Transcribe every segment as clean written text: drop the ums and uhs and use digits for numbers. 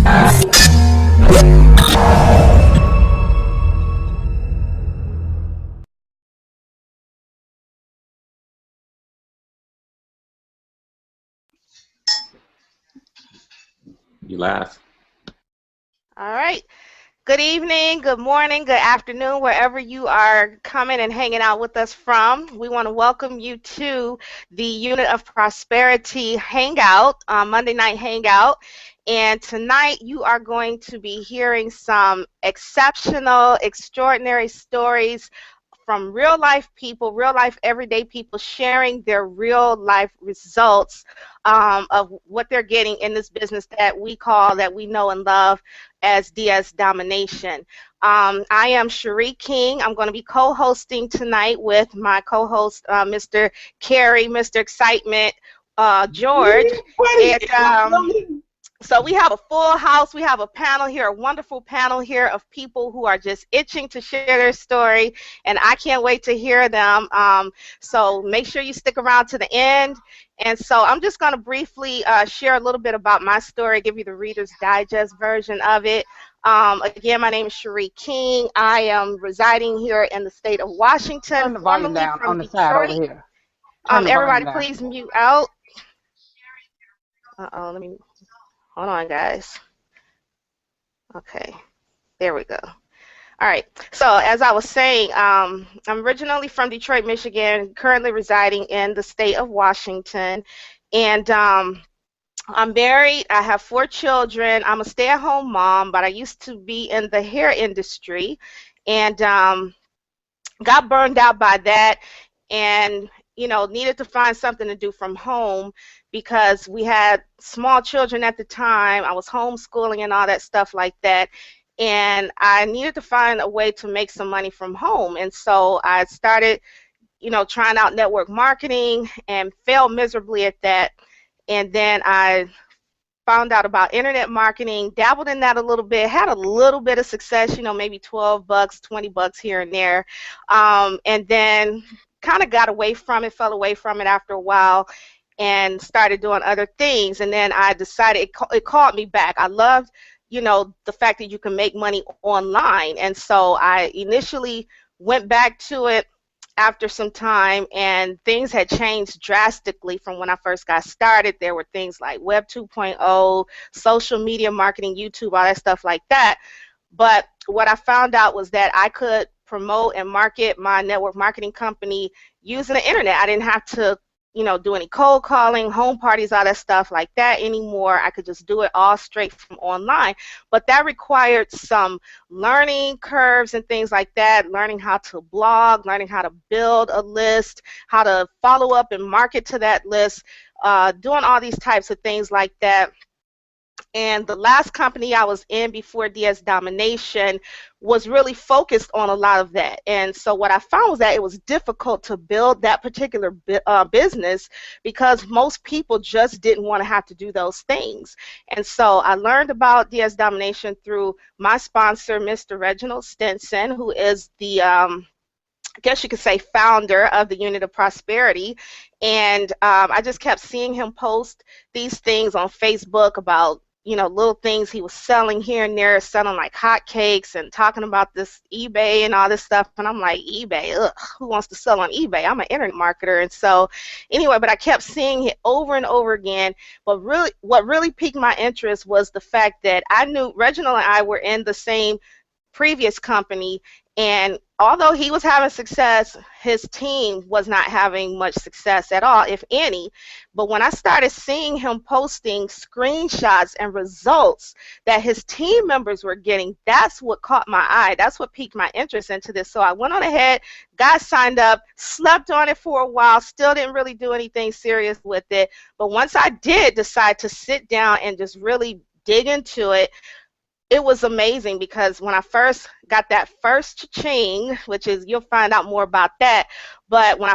You laugh. All right. Good evening, good morning, good afternoon, wherever you are coming and hanging out with us from. We want to welcome you to the Unit of Prosperity Hangout, Monday Night Hangout. And tonight you are going to be hearing some exceptional, extraordinary stories from real life people, real life everyday people sharing their real life results of what they're getting in this business that we know and love as DS Domination. I am Cherie King. I'm going to be co-hosting tonight with my co-host, Mr. Carey, Mr. Excitement, George. And, so we have a full house. We have a panel here, a wonderful panel here of people who are just itching to share their story, and I can't wait to hear them. So make sure you stick around to the end. And so I'm just going to briefly share a little bit about my story, give you the Reader's Digest version of it. Again, my name is Cherie King. I am residing here in the state of Washington. Turn the volume down on the side over here. Everybody, please mute out. Let me. Hold on, guys. Okay, there we go. All right, so as I was saying, I'm originally from Detroit, Michigan, currently residing in the state of Washington, and I'm married. I have 4 children. I'm a stay-at-home mom, but I used to be in the hair industry, and got burned out by that, and needed to find something to do from home because we had small children at the time. I was homeschooling and all that stuff like that, and I needed to find a way to make some money from home. And so I started, trying out network marketing and failed miserably at that. And then I found out about internet marketing, dabbled in that a little bit, had a little bit of success, maybe $12, $20 here and there, and then kind of got away from it, fell away from it after a while, and started doing other things. And then I decided it called me back. I loved, the fact that you can make money online. And so I initially went back to it after some time, and things had changed drastically from when I first got started. There were things like Web 2.0, social media marketing, YouTube, all that stuff like that. But what I found out was that I could promote and market my network marketing company using the internet. I didn't have to, do any cold calling, home parties, all that stuff like that anymore. I could just do it all straight from online. But that required some learning curves and things like that, learning how to blog, learning how to build a list, how to follow up and market to that list, doing all these types of things like that. And the last company I was in before DS Domination was really focused on a lot of that. And so what I found was that it was difficult to build that particular business because most people just didn't want to have to do those things. And so I learned about DS Domination through my sponsor, Mr. Reginald Stinson, who is the I guess you could say founder of the Unit of Prosperity. And I just kept seeing him post these things on Facebook about little things he was selling here and there, selling like hotcakes and talking about this eBay and all this stuff. And I'm like, eBay, ugh, who wants to sell on eBay? I'm an internet marketer. And so anyway, but I kept seeing it over and over again. But really, what really piqued my interest was the fact that I knew Reginald and I were in the same previous company, and although he was having success, his team was not having much success at all, if any. But when I started seeing him posting screenshots and results that his team members were getting, that's what caught my eye. That's what piqued my interest into this. So I went on ahead, got signed up, slept on it for a while, still didn't really do anything serious with it. But once I did decide to sit down and just really dig into it, it was amazing, because when I first got that first cha-ching, which is, you'll find out more about that, but when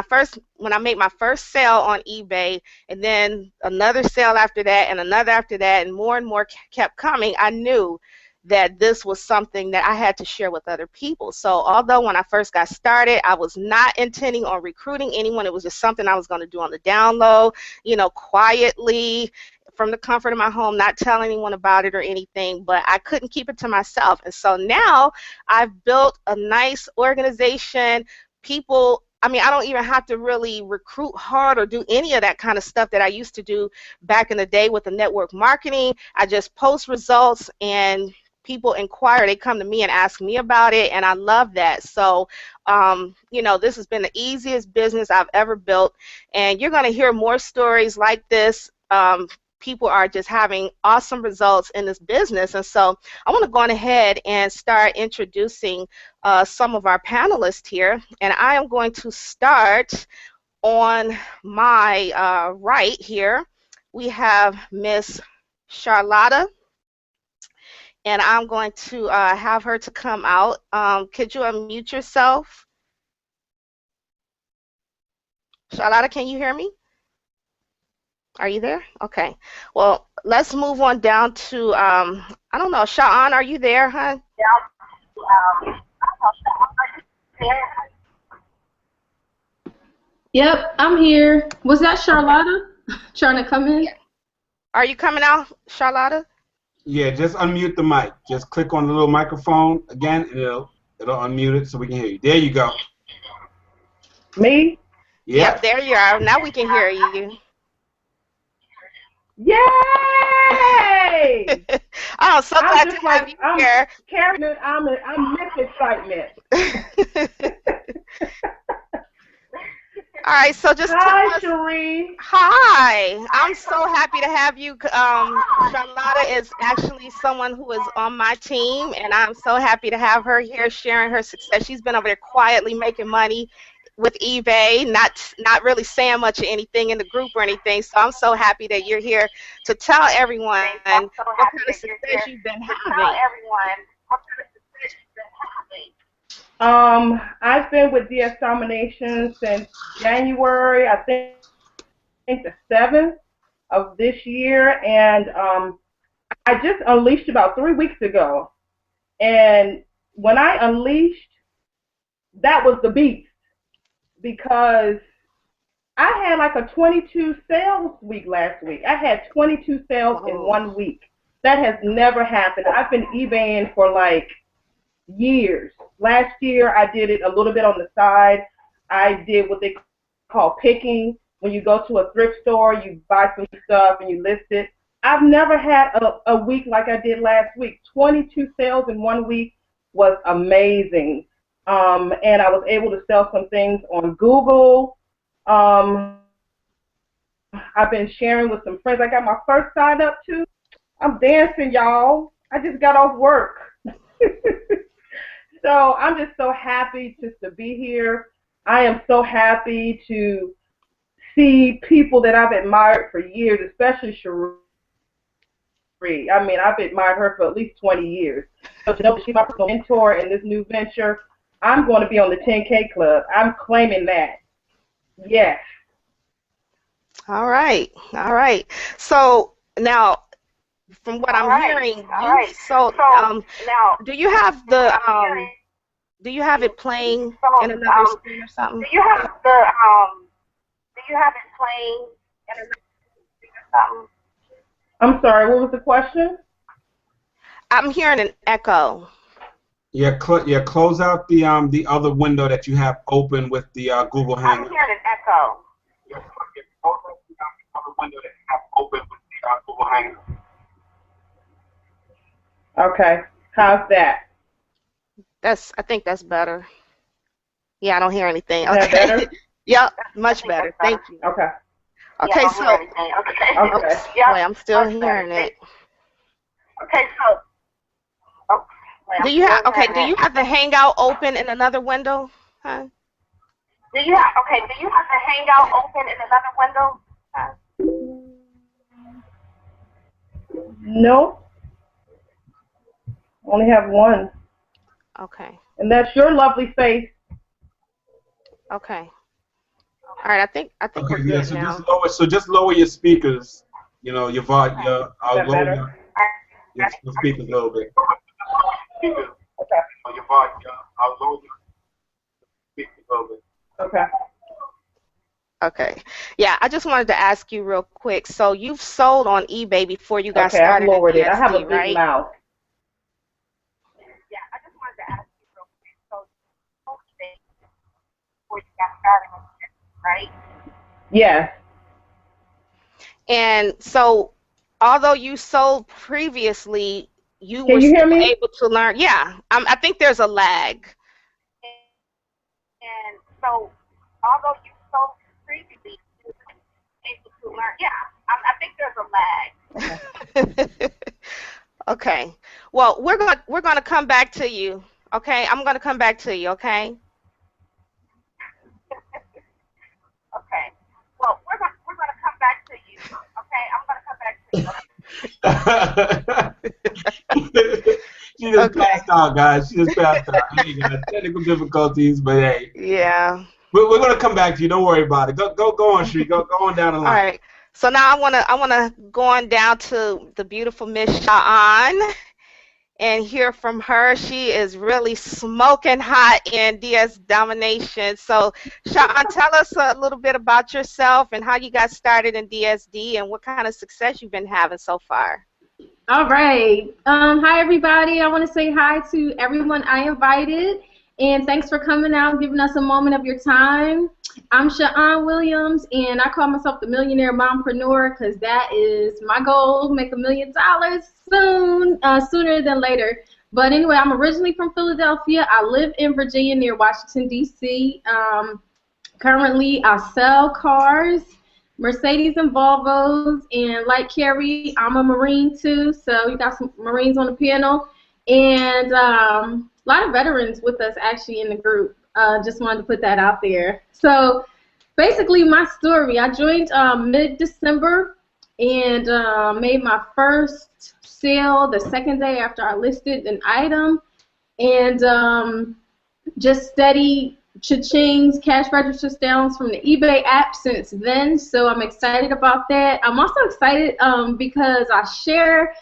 I made my first sale on eBay, and then another sale after that, and another after that, and more kept coming, I knew that this was something that I had to share with other people. So although when I first got started, I was not intending on recruiting anyone, it was just something I was going to do on the down low, quietly, from the comfort of my home, not tell anyone about it or anything, but I couldn't keep it to myself. And so now I've built a nice organization. People, I mean, I don't even have to really recruit hard or do any of that kind of stuff that I used to do back in the day with the network marketing. I just post results and people inquire, they come to me and ask me about it, and I love that. So, you know, this has been the easiest business I've ever built, and you're going to hear more stories like this. People are just having awesome results in this business, and so I want to go on ahead and start introducing some of our panelists here, and I am going to start on my right here. We have Miss Charlotta, and I'm going to have her to come out. Could you unmute yourself? Charlotta, can you hear me? Are you there? Okay. Well, let's move on down to, I don't know, Sha'an, are you there, huh? Yep, I'm here. Was that Charlotta trying to come in? Yeah. Are you coming out, Charlotta? Yeah, just unmute the mic. Just click on the little microphone again, and it'll unmute it so we can hear you. There you go. Me? Yeah. Yep, there you are. Now we can hear you. Yay! Oh, so glad to have you here. Karen, I'm with excitement. All right, so just hi, Cherie. Hi, I'm so happy to have you. Charlotta is actually someone who is on my team, and I'm so happy to have her here sharing her success. She's been over there quietly making money with eBay, not really saying much of anything in the group or anything. So I'm so happy that you're here to tell everyone what kind of success you've been having. I've been with DS Domination since January, I think the 7th of this year, and I just unleashed about 3 weeks ago. And when I unleashed, that was the beast, because I had like a 22 sales week last week. I had 22 sales in 1 week. That has never happened. I've been eBaying for like years. Last year I did it a little bit on the side. I did what they call picking. When you go to a thrift store, you buy some stuff and you list it. I've never had a week like I did last week. 22 sales in 1 week was amazing. And I was able to sell some things on Google. I've been sharing with some friends. I got my first sign up too. I'm dancing, y'all. I just got off work. So I'm just so happy just to be here. I am so happy to see people that I've admired for years, especially Cherie. I mean, I've admired her for at least 20 years. So to know that she's my personal mentor in this new venture, I'm going to be on the 10K club. I'm claiming that. Yes. All right. All right. So now, from what I'm hearing, do you have the do you have it playing in another screen or something? Do you have it playing in another screen or something? I'm sorry, what was the question? I'm hearing an echo. Yeah, close out the other window that you have open with the Google Hangout. I'm hearing an echo. Yeah, close out the other window that you have open with the Google Hangout. Okay, how's that? I think that's better. Yeah, I don't hear anything. Okay. Is that better? Yep, much better. Thank you. Okay. Okay, yeah, so okay. Boy, I'm still hearing it. Okay, so do you have the Hangout open in another window? Huh? Do you have the Hangout open in another window? No. Only have one. Okay. And that's your lovely face. Okay. All right, I think we're good yeah, so now. Just lower your speakers. You know, your volume. I'll lower your speakers a little bit. Okay. Your volume. I'll lower your speakers a little bit. Okay. Okay. Yeah, I just wanted to ask you real quick. So you've sold on eBay before you got Okay, I've started in lowered it. I have a DSD, big right? mouth. Yeah, I just wanted to ask you real quick. So you sold eBay before you got started in DSD, right? Yes. And so although you sold previously, you Can were you hear still me? able to learn. Yeah, I think there's a lag. And so, although you sold previously, you were able to learn. Yeah, I think there's a lag. Okay. Well, we're gonna come back to you. Okay, I'm gonna come back to you. Okay. Okay. Well, we're gonna come back to you. Okay, I'm gonna come back to you. She just Okay. passed out, guys. She just passed out. Hey, guys, technical difficulties, but hey, Yeah. we're gonna come back to you. Don't worry about it. Go on, Shree. Go on down the All line. right. So now I wanna go on down to the beautiful Miss Sha'an and hear from her. She is really smoking hot in DS Domination. So, Sha'an, tell us a little bit about yourself and how you got started in DSD and what kind of success you've been having so far. All right. Hi, everybody. I want to say hi to everyone I invited. And thanks for coming out and giving us a moment of your time. I'm Sha'an Williams, and I call myself the Millionaire Mompreneur because that is my goal, make $1 million soon, sooner than later. But anyway, I'm originally from Philadelphia. I live in Virginia near Washington, D.C. Currently, I sell cars. Mercedes and Volvos, and like Carrie, I'm a Marine too, so we got some Marines on the panel, and a lot of veterans with us actually in the group. Just wanted to put that out there. So basically my story, I joined mid-December and made my first sale the second day after I listed an item, and just steady cha-chings, cash register sales from the eBay app since then, so I'm excited about that. I'm also excited because I share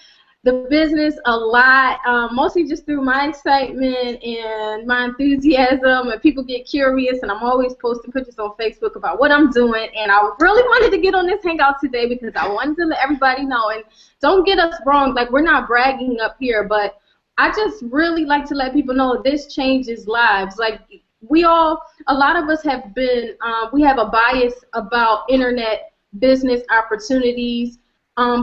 the business a lot, mostly just through my excitement and my enthusiasm, and people get curious, and I'm always posting pictures on Facebook about what I'm doing, and I really wanted to get on this Hangout today because I wanted to let everybody know, and don't get us wrong, like, we're not bragging up here, but I just really like to let people know this changes lives. Like, a lot of us have been, we have a bias about internet business opportunities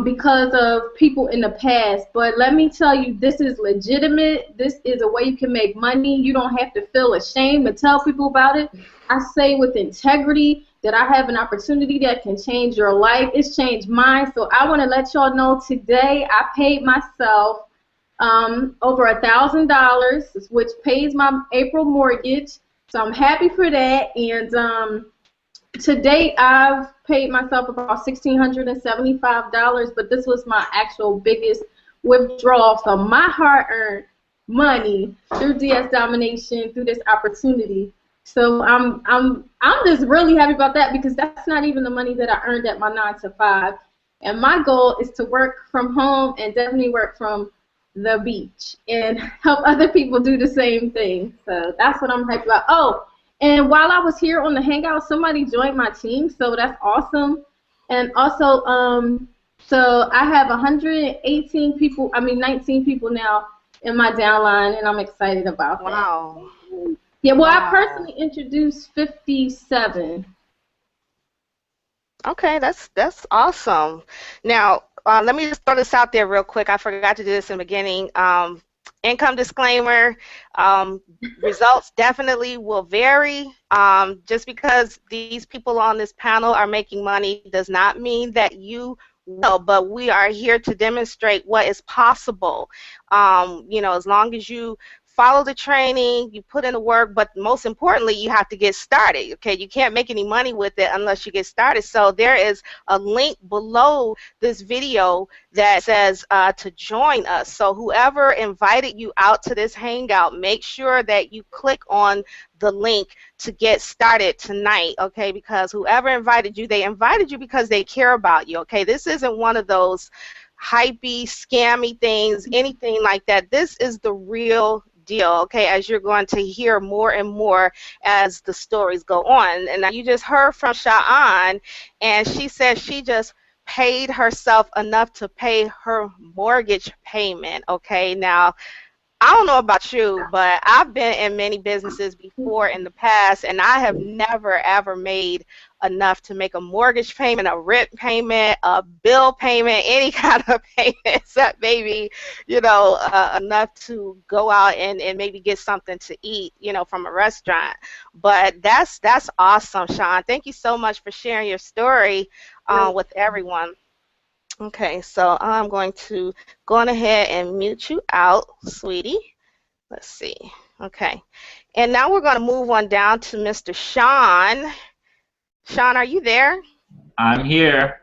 because of people in the past. But let me tell you, this is legitimate. This is a way you can make money. You don't have to feel ashamed to tell people about it. I say with integrity that I have an opportunity that can change your life. It's changed mine. So I want to let y'all know today I paid myself over $1,000, which pays my April mortgage. So I'm happy for that, and to date I've paid myself about $1,675, but this was my actual biggest withdrawal, so my hard-earned money through DS Domination, through this opportunity. So I'm just really happy about that because that's not even the money that I earned at my 9-to-5, and my goal is to work from home and definitely work from the beach and help other people do the same thing. So that's what I'm hyped about. Oh, and while I was here on the Hangout, somebody joined my team, so that's awesome. And also, so I have 19 people now in my downline, and I'm excited about that. Wow. Yeah, well, Wow. I personally introduced 57. Okay, that's awesome. Now, let me just throw this out there real quick. I forgot to do this in the beginning. Income disclaimer, results definitely will vary. Just because these people on this panel are making money does not mean that you will, but we are here to demonstrate what is possible. You know, as long as you follow the training, you put in the work, but most importantly, you have to get started, okay? You can't make any money with it unless you get started. So there is a link below this video that says to join us. So whoever invited you out to this Hangout, make sure that you click on the link to get started tonight, okay? Because whoever invited you, they invited you because they care about you, okay? This isn't one of those hypey, scammy things, anything like that. This is the real deal, okay, as you're going to hear more and more as the stories go on. And now you just heard from Sha'an, and she said she just paid herself enough to pay her mortgage payment, okay? Now, I don't know about you, but I've been in many businesses before in the past, and I have never, ever made enough to make a mortgage payment, a rent payment, a bill payment, any kind of payment, except maybe, you know, enough to go out and maybe get something to eat, you know, from a restaurant. But that's awesome, Sean. Thank you so much for sharing your story with everyone. Okay, so I'm going to go on ahead and mute you out, sweetie. Let's see. Okay, and now we're going to move on down to Mr. Sean. Sean, are you there? I'm here.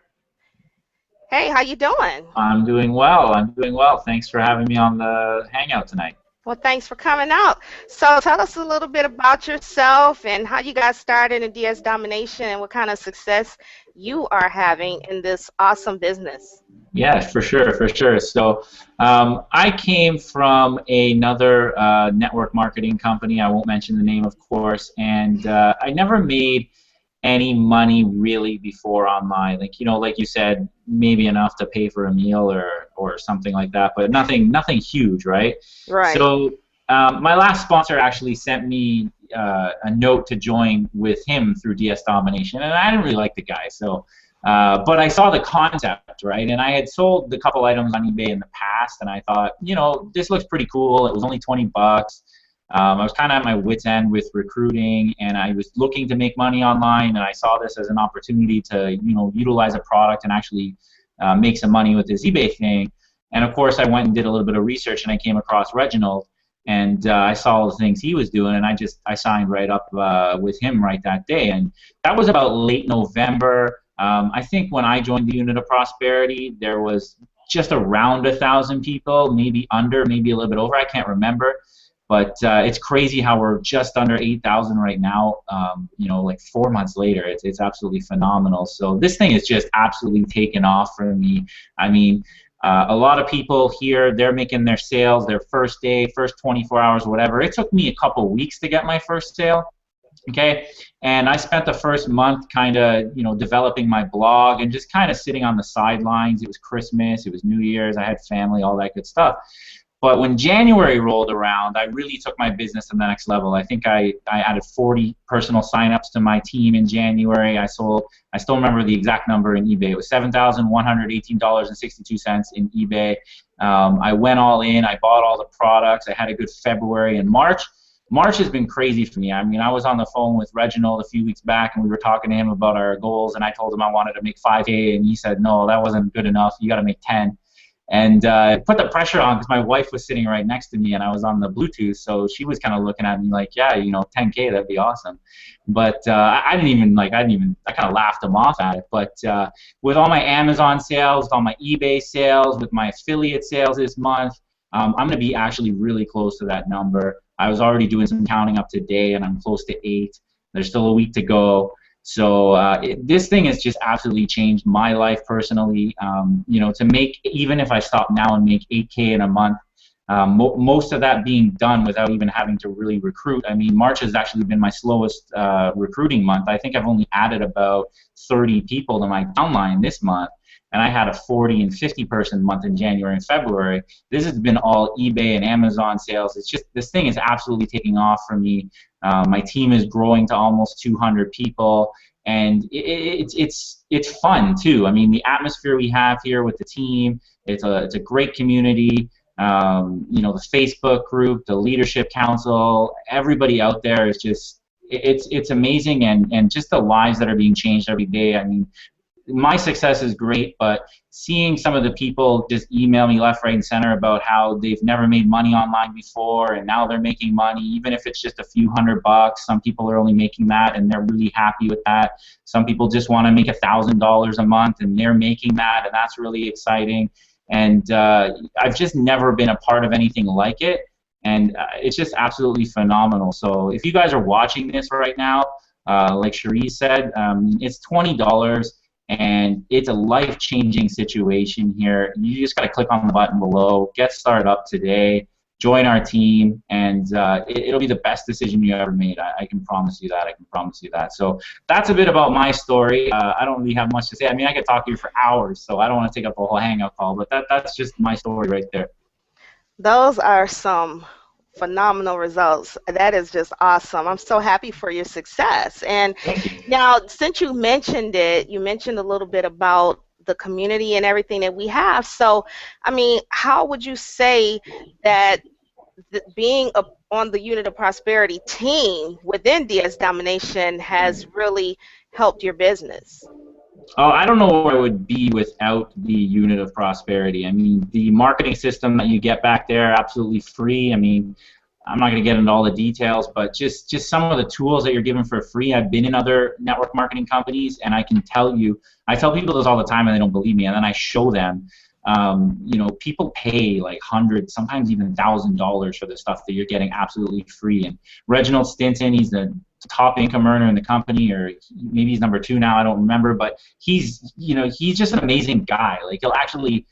Hey, how you doing? I'm doing well. I'm doing well. Thanks for having me on the Hangout tonight. Well, thanks for coming out. So tell us a little bit about yourself and how you got started in DS Domination and what kind of success you are having in this awesome business. Yeah, for sure, for sure. So I came from another network marketing company. I won't mention the name, of course, and I never made any money really before online. Like, you know, like you said, maybe enough to pay for a meal or something like that, but nothing huge, right? Right. So my last sponsor actually sent me a note to join with him through DS Domination, and I didn't really like the guy, so but I saw the concept, right? And I had sold a couple items on eBay in the past, and I thought, you know, this looks pretty cool. It was only 20 bucks. I was kind of at my wit's end with recruiting, and I was looking to make money online, and I saw this as an opportunity to, you know, utilize a product and actually make some money with this eBay thing. And of course, I went and did a little bit of research, and I came across Reginald, and I saw all the things he was doing, and I signed right up with him right that day. And that was about late November. I think when I joined the Unit of Prosperity, there was just around 1,000 people, maybe under, maybe a little bit over. I can't remember. But it's crazy how we're just under 8,000 right now. You know, like 4 months later, it's absolutely phenomenal. So this thing is just absolutely taken off for me. I mean, a lot of people here, they're making their sales their first day, first 24 hours, whatever. It took me a couple weeks to get my first sale. Okay, and I spent the first month kind of, you know, developing my blog and just kind of sitting on the sidelines. It was Christmas, it was New Year's, I had family, all that good stuff. But when January rolled around, I really took my business to the next level. I think I added 40 personal signups to my team in January. I still remember the exact number in eBay. It was $7,118.62 in eBay. I went all in. I bought all the products. I had a good February and March. March has been crazy for me. I mean, I was on the phone with Reginald a few weeks back, and we were talking to him about our goals, and I told him I wanted to make 5K, and he said, no, that wasn't good enough. You got to make 10. And put the pressure on because my wife was sitting right next to me, and I was on the Bluetooth, so she was kind of looking at me like, yeah, you know, 10K, that'd be awesome. But I kind of laughed him off at it. But with all my Amazon sales, with all my eBay sales, with my affiliate sales this month, I'm going to be actually really close to that number. I was already doing some counting up today, and I'm close to 8. There's still a week to go. So this thing has just absolutely changed my life personally. You know, to make, even if I stop now and make 8K in a month, most of that being done without even having to really recruit. I mean, March has actually been my slowest recruiting month. I think I've only added about 30 people to my downline this month, and I had a 40 and 50 person month in January and February. This has been all eBay and Amazon sales. It's just, this thing is absolutely taking off for me. My team is growing to almost 200 people, and it's fun too. I mean, the atmosphere we have here with the team, it's a great community. You know, the Facebook group, the leadership council, everybody out there is just, it's amazing, and just the lives that are being changed every day. I mean, my success is great, but seeing some of the people just email me left, right, and center about how they've never made money online before, and now they're making money, even if it's just a few $100. Some people are only making that, and they're really happy with that. Some people just want to make $1,000 a month, and they're making that, and that's really exciting. And I've just never been a part of anything like it, and it's just absolutely phenomenal. So if you guys are watching this right now, like Cherie said, it's $20. And it's a life-changing situation here. You just got to click on the button below, get started up today, join our team, and it'll be the best decision you ever made. I can promise you that. I can promise you that. So that's a bit about my story. I don't really have much to say. I mean, I could talk to you for hours, so I don't want to take up a whole Hangout call, but that's just my story right there. Those are some phenomenal results. That is just awesome. I'm so happy for your success. And now, since you mentioned it, you mentioned a little bit about the community and everything that we have. So, I mean, how would you say that being on the Unit of Prosperity team within DS Domination has really helped your business? Oh, I don't know where I would be without the Unit of Prosperity. I mean, the marketing system that you get back there, absolutely free. I mean, I'm not going to get into all the details, but just some of the tools that you're given for free. I've been in other network marketing companies, and I can tell you, I tell people this all the time, and they don't believe me, and then I show them. You know, people pay like hundreds, sometimes even $1,000 for the stuff that you're getting absolutely free. And Reginald Stinson, he's the top income earner in the company, or maybe he's number 2 now, I don't remember, but he's, you know, he's just an amazing guy. Like, he'll actually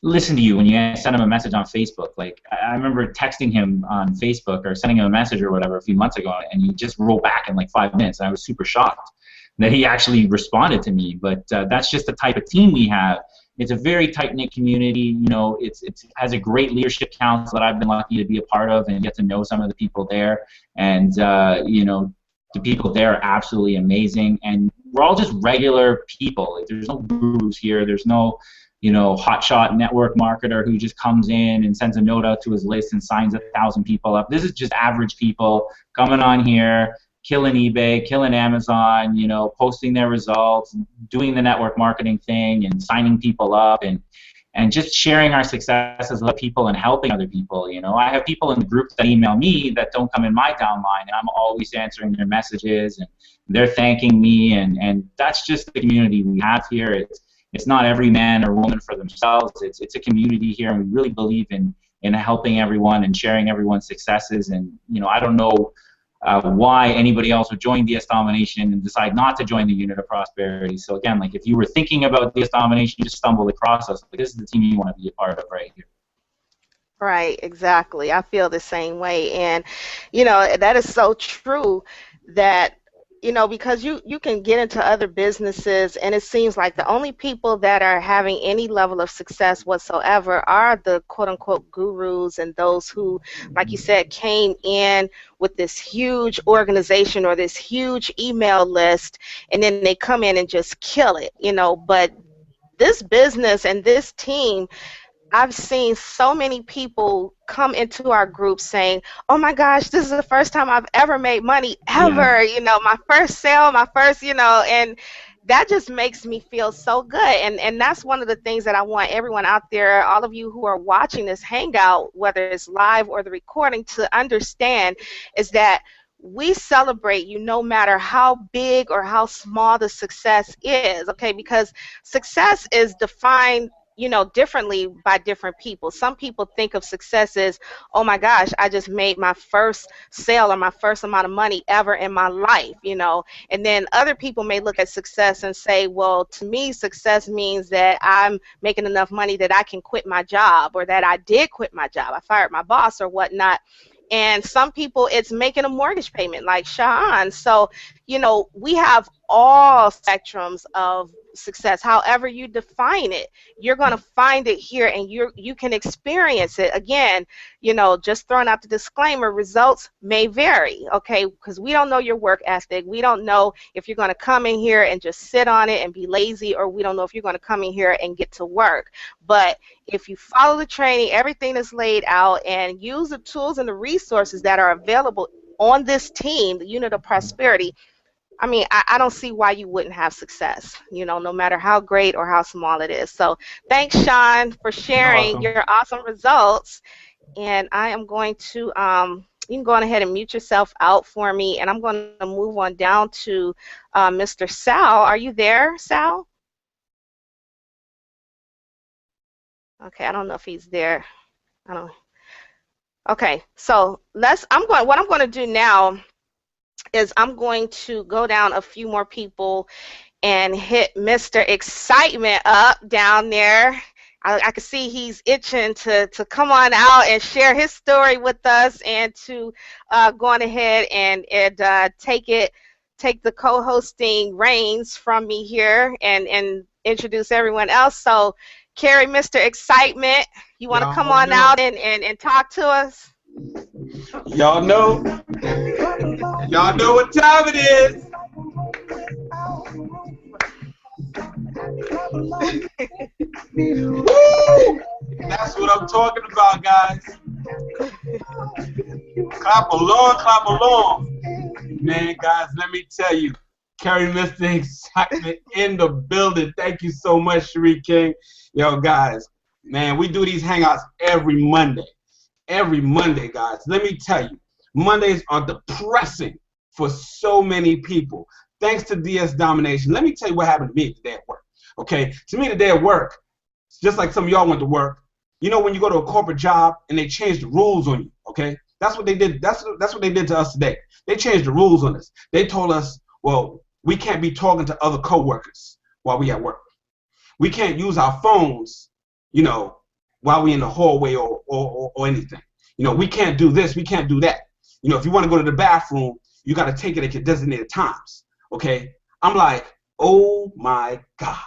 listen to you when you send him a message on Facebook. Like, I remember texting him on Facebook or sending him a message or whatever a few months ago, and he just wrote back in like 5 minutes, and I was super shocked that he actually responded to me. But that's just the type of team we have. It's a very tight-knit community. You know, it has a great leadership council that I've been lucky to be a part of and get to know some of the people there. And, you know, the people there are absolutely amazing. And we're all just regular people. Like, there's no gurus here. There's no, you know, hotshot network marketer who just comes in and sends a note out to his list and signs 1,000 people up. This is just average people coming on here, killing eBay, killing Amazon, you know, posting their results, doing the network marketing thing, and signing people up, and just sharing our successes with people and helping other people. You know, I have people in the group that email me that don't come in my downline, and I'm always answering their messages, and they're thanking me, and that's just the community we have here. It's not every man or woman for themselves. It's a community here, and we really believe in helping everyone and sharing everyone's successes. And, you know, I don't know why anybody else would join DS Domination and decide not to join the Unit of Prosperity. So again, like, if you were thinking about DS Domination, you just stumbled across us. Like, this is the team you want to be a part of right here. Right, exactly. I feel the same way. And, you know, that is so true that, you know, because you can get into other businesses, and it seems like the only people that are having any level of success whatsoever are the quote-unquote gurus, and those who, like you said, came in with this huge organization or this huge email list, and then they come in and just kill it, you know. But this business and this team, I've seen so many people come into our group saying, oh my gosh, this is the first time I've ever made money ever, you know, my first sale, my first, you know, and that just makes me feel so good. And that's one of the things that I want everyone out there, all of you who are watching this Hangout, whether it's live or the recording, to understand is that we celebrate you no matter how big or how small the success is, okay? Because success is defined, you know, differently by different people. Some people think of success as, oh my gosh, I just made my first sale or my first amount of money ever in my life, you know. And then other people may look at success and say, well, to me, success means that I'm making enough money that I can quit my job, or that I did quit my job, I fired my boss or whatnot. And some people, it's making a mortgage payment like Sean. So, you know, we have all spectrums of success. However you define it, you're going to find it here, and you can experience it. Again, you know, just throwing out the disclaimer, results may vary, okay, because we don't know your work ethic. We don't know if you're going to come in here and just sit on it and be lazy, or we don't know if you're going to come in here and get to work. But if you follow the training, everything is laid out, and use the tools and the resources that are available on this team, the Unit of Prosperity, I mean, I don't see why you wouldn't have success, you know, no matter how great or how small it is. So thanks, Sean, for sharing your awesome results. And I am going to, you can go on ahead and mute yourself out for me, and I'm going to move on down to Mr. Sal. Are you there, Sal? Okay, I don't know if he's there. I don't. Okay, so what I'm going to do now is I'm going to go down a few more people and hit Mr. Excitement up down there. I can see he's itching to come on out and share his story with us, and to go on ahead and take the co-hosting reins from me here and introduce everyone else. So, Carrie, Mr. Excitement, you want to come on out and talk to us? Y'all know what time it is. Woo! That's what I'm talking about, guys. Clap along, clap along. Man, guys, let me tell you, Carrie, Mr. Excitement in the building. Thank you so much, Cherie King. Yo, guys, man, we do these hangouts every Monday. Every Monday, guys. Let me tell you, Mondays are depressing for so many people. Thanks to DS Domination. Let me tell you what happened to me today at work. Okay, to me today at work, just like some of y'all went to work, you know when you go to a corporate job and they change the rules on you, okay? That's what they did. That's what they did to us today. They changed the rules on us. They told us, well, we can't be talking to other coworkers while we at work. We can't use our phones, you know, while we in the hallway or anything. You know, we can't do this, we can't do that. You know, if you want to go to the bathroom, you got to take it at your designated times, okay? I'm like, oh my God.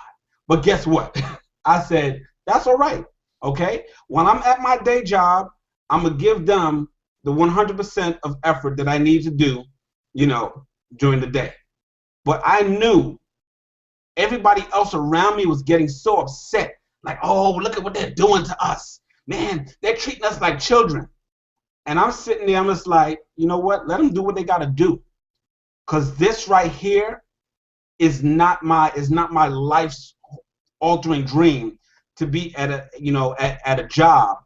But guess what? I said, that's all right, okay? When I'm at my day job, I'm going to give them the 100% of effort that I need to do, you know, during the day. But I knew everybody else around me was getting so upset. Like, oh, look at what they're doing to us. Man, they're treating us like children. And I'm sitting there, I'm just like, you know what? Let them do what they got to do. Because this right here is not my life's altering dream to be at a, you know, at a job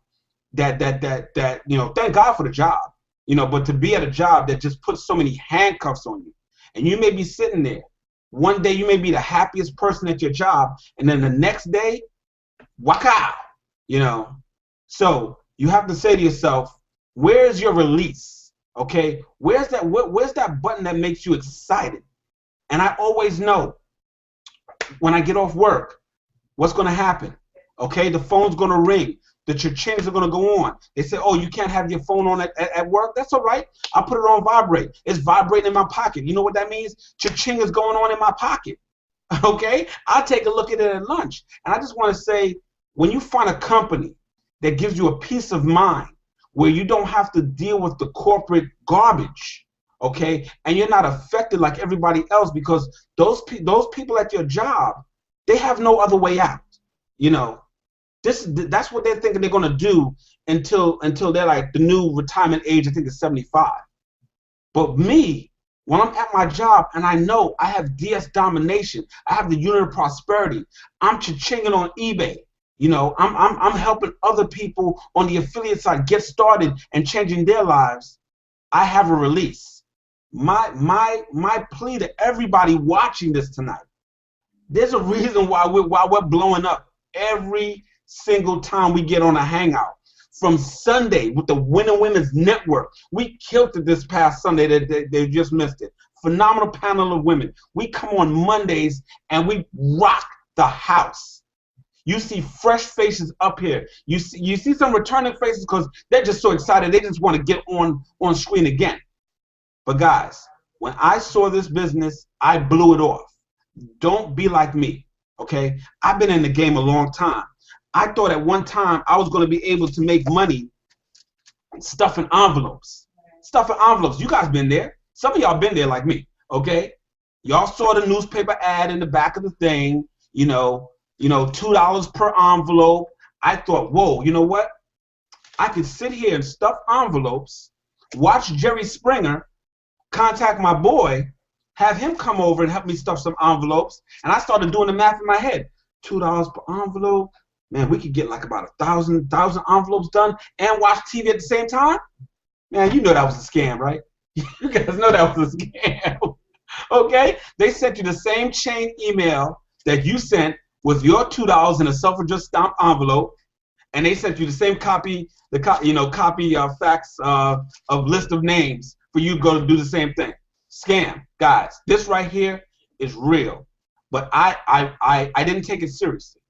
that you know, thank God for the job, you know, but to be at a job that just puts so many handcuffs on you. And you may be sitting there. One day you may be the happiest person at your job, and then the next day, waka, you know. So you have to say to yourself, where's your release? Okay, where's that button that makes you excited? And I always know when I get off work, what's going to happen? Okay, the phone's going to ring. The cha-chings are going to go on. They say, oh, you can't have your phone on at work? That's all right. I'll put it on vibrate. It's vibrating in my pocket. You know what that means? Cha-ching is going on in my pocket. Okay? I'll take a look at it at lunch. And I just want to say, when you find a company that gives you a peace of mind where you don't have to deal with the corporate garbage, okay, and you're not affected like everybody else, because those people at your job, they have no other way out, you know. That's what they're thinking they're going to do until they're like the new retirement age, I think is 75. But me, when I'm at my job and I know I have DS Domination, I have the unit of prosperity, I'm cha-chinging on eBay, you know, I'm helping other people on the affiliate side get started and changing their lives. I have a release. My plea to everybody watching this tonight, there's a reason why we're blowing up every single time we get on a hangout. From Sunday with the Winner Women's Network, we killed it this past Sunday. They just missed it. Phenomenal panel of women. We come on Mondays and we rock the house. You see fresh faces up here. You see some returning faces because they're just so excited. They just want to get on screen again. But guys, when I saw this business, I blew it off. Don't be like me, okay? I've been in the game a long time. I thought at one time I was going to be able to make money stuffing envelopes. Stuffing envelopes. You guys been there. Some of y'all been there like me, okay? Y'all saw the newspaper ad in the back of the thing, you know, $2 per envelope. I thought, whoa, you know what? I could sit here and stuff envelopes, watch Jerry Springer, contact my boy, have him come over and help me stuff some envelopes, and I started doing the math in my head. $2 per envelope. Man, we could get like about 1,000 envelopes done and watch TV at the same time? Man, you know that was a scam, right? You guys know that was a scam. Okay? They sent you the same chain email that you sent with your $2 in a self-addressed stamped envelope, and they sent you the same copy, fax of list of names for you to go to do the same thing. Scam. Guys, this right here is real. But I didn't take it seriously.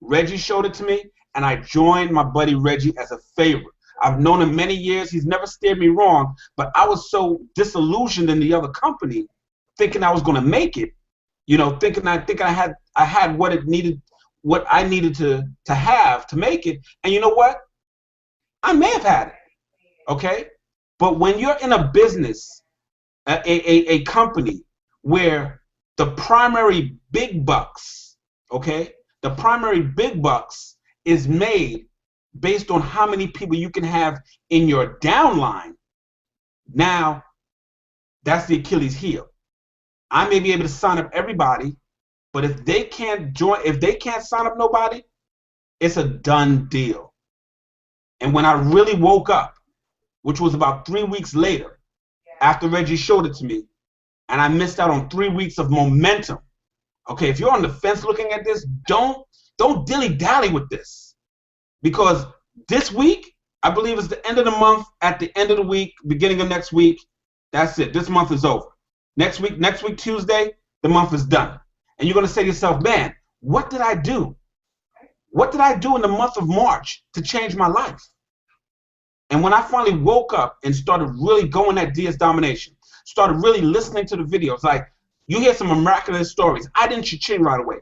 Reggie showed it to me, and I joined my buddy Reggie as a favor. I've known him many years. He's never steered me wrong, but I was so disillusioned in the other company, thinking I was going to make it, you know, thinking I had what I needed to have to make it. And you know what? I may have had it, okay? But when you're in a business, a company where the primary big bucks, okay, the primary big bucks is made based on how many people you can have in your downline, now that's the Achilles heel. I may be able to sign up everybody, but if they can't sign up nobody, it's a done deal. And when I really woke up, which was about 3 weeks later, after Reggie showed it to me, and I missed out on 3 weeks of momentum. Okay, if you're on the fence looking at this, don't dilly-dally with this. Because this week, I believe it's the end of the month, at the end of the week, beginning of next week, that's it. This month is over. Next week, Tuesday, the month is done. And you're going to say to yourself, man, what did I do? What did I do in the month of March to change my life? And when I finally woke up and started really going at DS Domination, started really listening to the videos, like you hear some miraculous stories. I didn't cha-ching right away.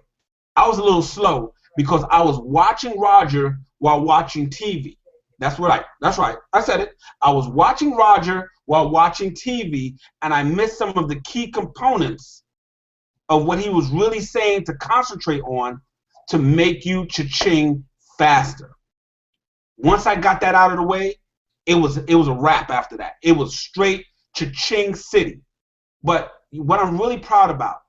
I was a little slow because I was watching Roger while watching TV. That's right. I said it. I was watching Roger while watching TV, and I missed some of the key components of what he was really saying to concentrate on to make you cha-ching faster. Once I got that out of the way, it was a wrap after that. It was straight cha-ching city. But what I'm really proud about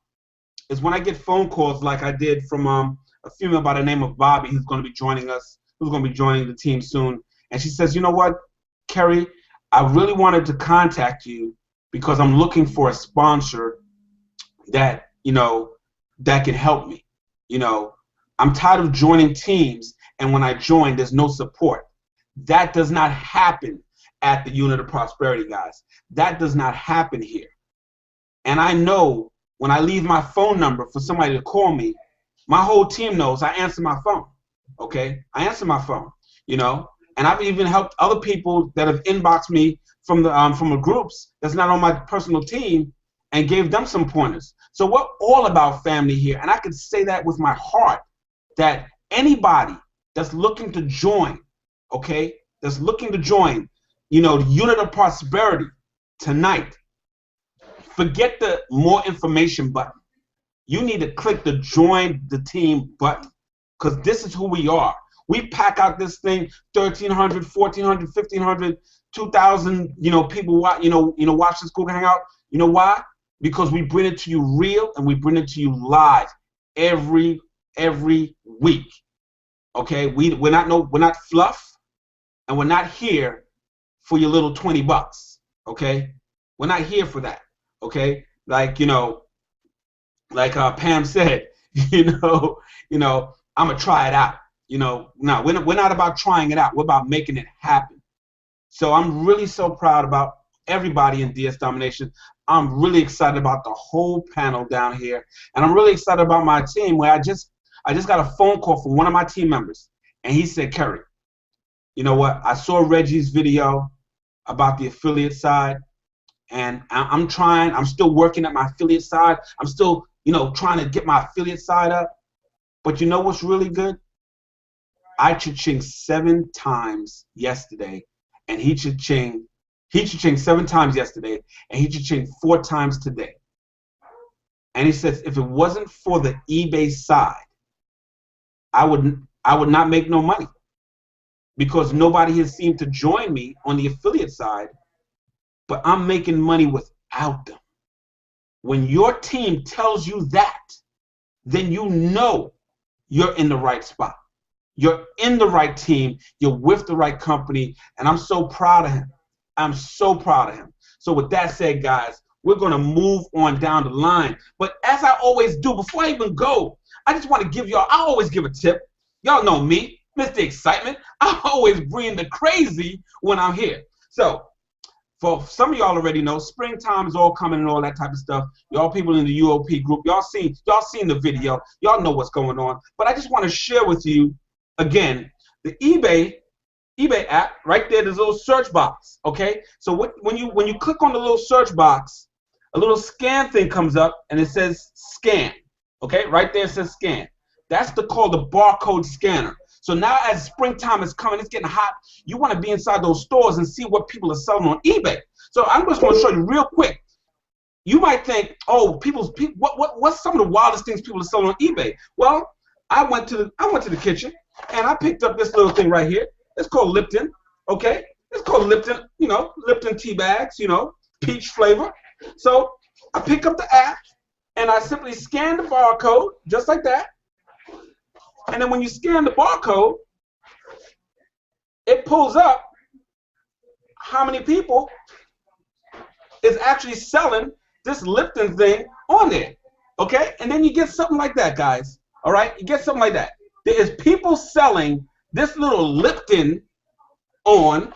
is when I get phone calls like I did from a female by the name of Bobby, who's going to be joining us, who's going to be joining the team soon. And she says, you know what, Kerry, I really wanted to contact you because I'm looking for a sponsor that, you know, that can help me. You know, I'm tired of joining teams, and when I join, there's no support. That does not happen at the Unit of Prosperity, guys. That does not happen here. And I know when I leave my phone number for somebody to call me, my whole team knows I answer my phone, okay? I answer my phone, you know? And I've even helped other people that have inboxed me from the groups that's not on my personal team and gave them some pointers. So we're all about family here, and I can say that with my heart, that anybody that's looking to join, okay, that's looking to join, you know, the Unit of Prosperity tonight, forget the more information button. You need to click the join the team button, because this is who we are. We pack out this thing, 1,300, 1,400, 1,500, 2,000, you know, people watch, watch this Google Hangout. You know why? Because we bring it to you real and we bring it to you live every week. Okay, we're not fluff, and we're not here for your little 20 bucks. Okay, we're not here for that. Okay, like Pam said, I'm gonna try it out. No, we're not about trying it out. We're about making it happen. So I'm really so proud about everybody in DS Domination. I'm really excited about the whole panel down here, and I'm really excited about my team. Where I just got a phone call from one of my team members, and he said, Kerry, you know what? I saw Reggie's video about the affiliate side, and I'm still working at my affiliate side. I'm still, trying to get my affiliate side up. But you know what's really good? I cha-chinged 7 times yesterday, and he cha-chinged 7 times yesterday, and he cha-chinged 4 times today. And he says, if it wasn't for the eBay side, I would not make no money, because nobody has seemed to join me on the affiliate side, but I'm making money without them. When your team tells you that, then you know you're in the right spot. You're in the right team. You're with the right company, and I'm so proud of him. I'm so proud of him. So with that said, guys, we're going to move on down the line. But as I always do, before I even go, I just want to give y'all, I always give a tip. Y'all know me, Mr. Excitement. I always bring the crazy when I'm here. So for some of y'all already know, springtime is all coming and all that type of stuff. Y'all people in the UOP group, y'all seen the video. Y'all know what's going on. But I just want to share with you, again, the eBay app, right there, there's a little search box, okay? So when you click on the little search box, a little scan thing comes up, and it says scan, okay? Right there it says scan. That's called the barcode scanner. So now as springtime is coming, it's getting hot, you want to be inside those stores and see what people are selling on eBay. So I'm just going to show you real quick. You might think, oh, what's some of the wildest things people are selling on eBay? Well, I went to the kitchen, and I picked up this little thing right here. It's called Lipton, okay? It's called Lipton, Lipton tea bags, peach flavor. So I pick up the app, and I simply scan the barcode, just like that. And then when you scan the barcode, it pulls up how many people is actually selling this Lipton thing on there, okay? And then you get something like that, guys, all right? You get something like that. There is people selling this little Lipton on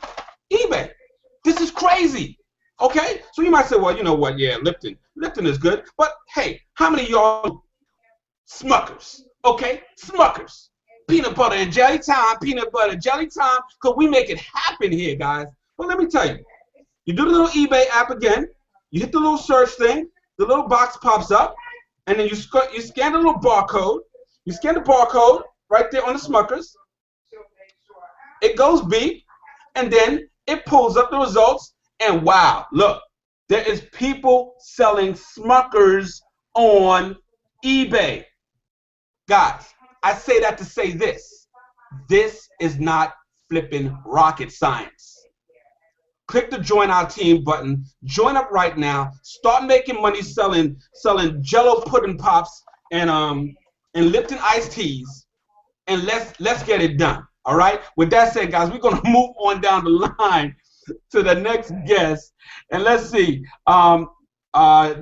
eBay. This is crazy, okay? So you might say, well, you know what, yeah, Lipton is good, but hey, how many of y'all Smuckers, okay? Smuckers. Peanut butter and jelly time, because we make it happen here, guys. Well, let me tell you. You do the little eBay app again, you hit the little search thing, the little box pops up, and then you scan the little barcode. You scan the barcode right there on the Smuckers. It goes beep, and then it pulls up the results, and wow, look, there is people selling Smuckers on eBay. Guys, I say that to say this. This is not flipping rocket science. Click the join our team button. Join up right now. Start making money selling Jello pudding pops and Lipton iced teas, and let's get it done. All right. With that said, guys, we're gonna move on down the line to the next guest, and let's see.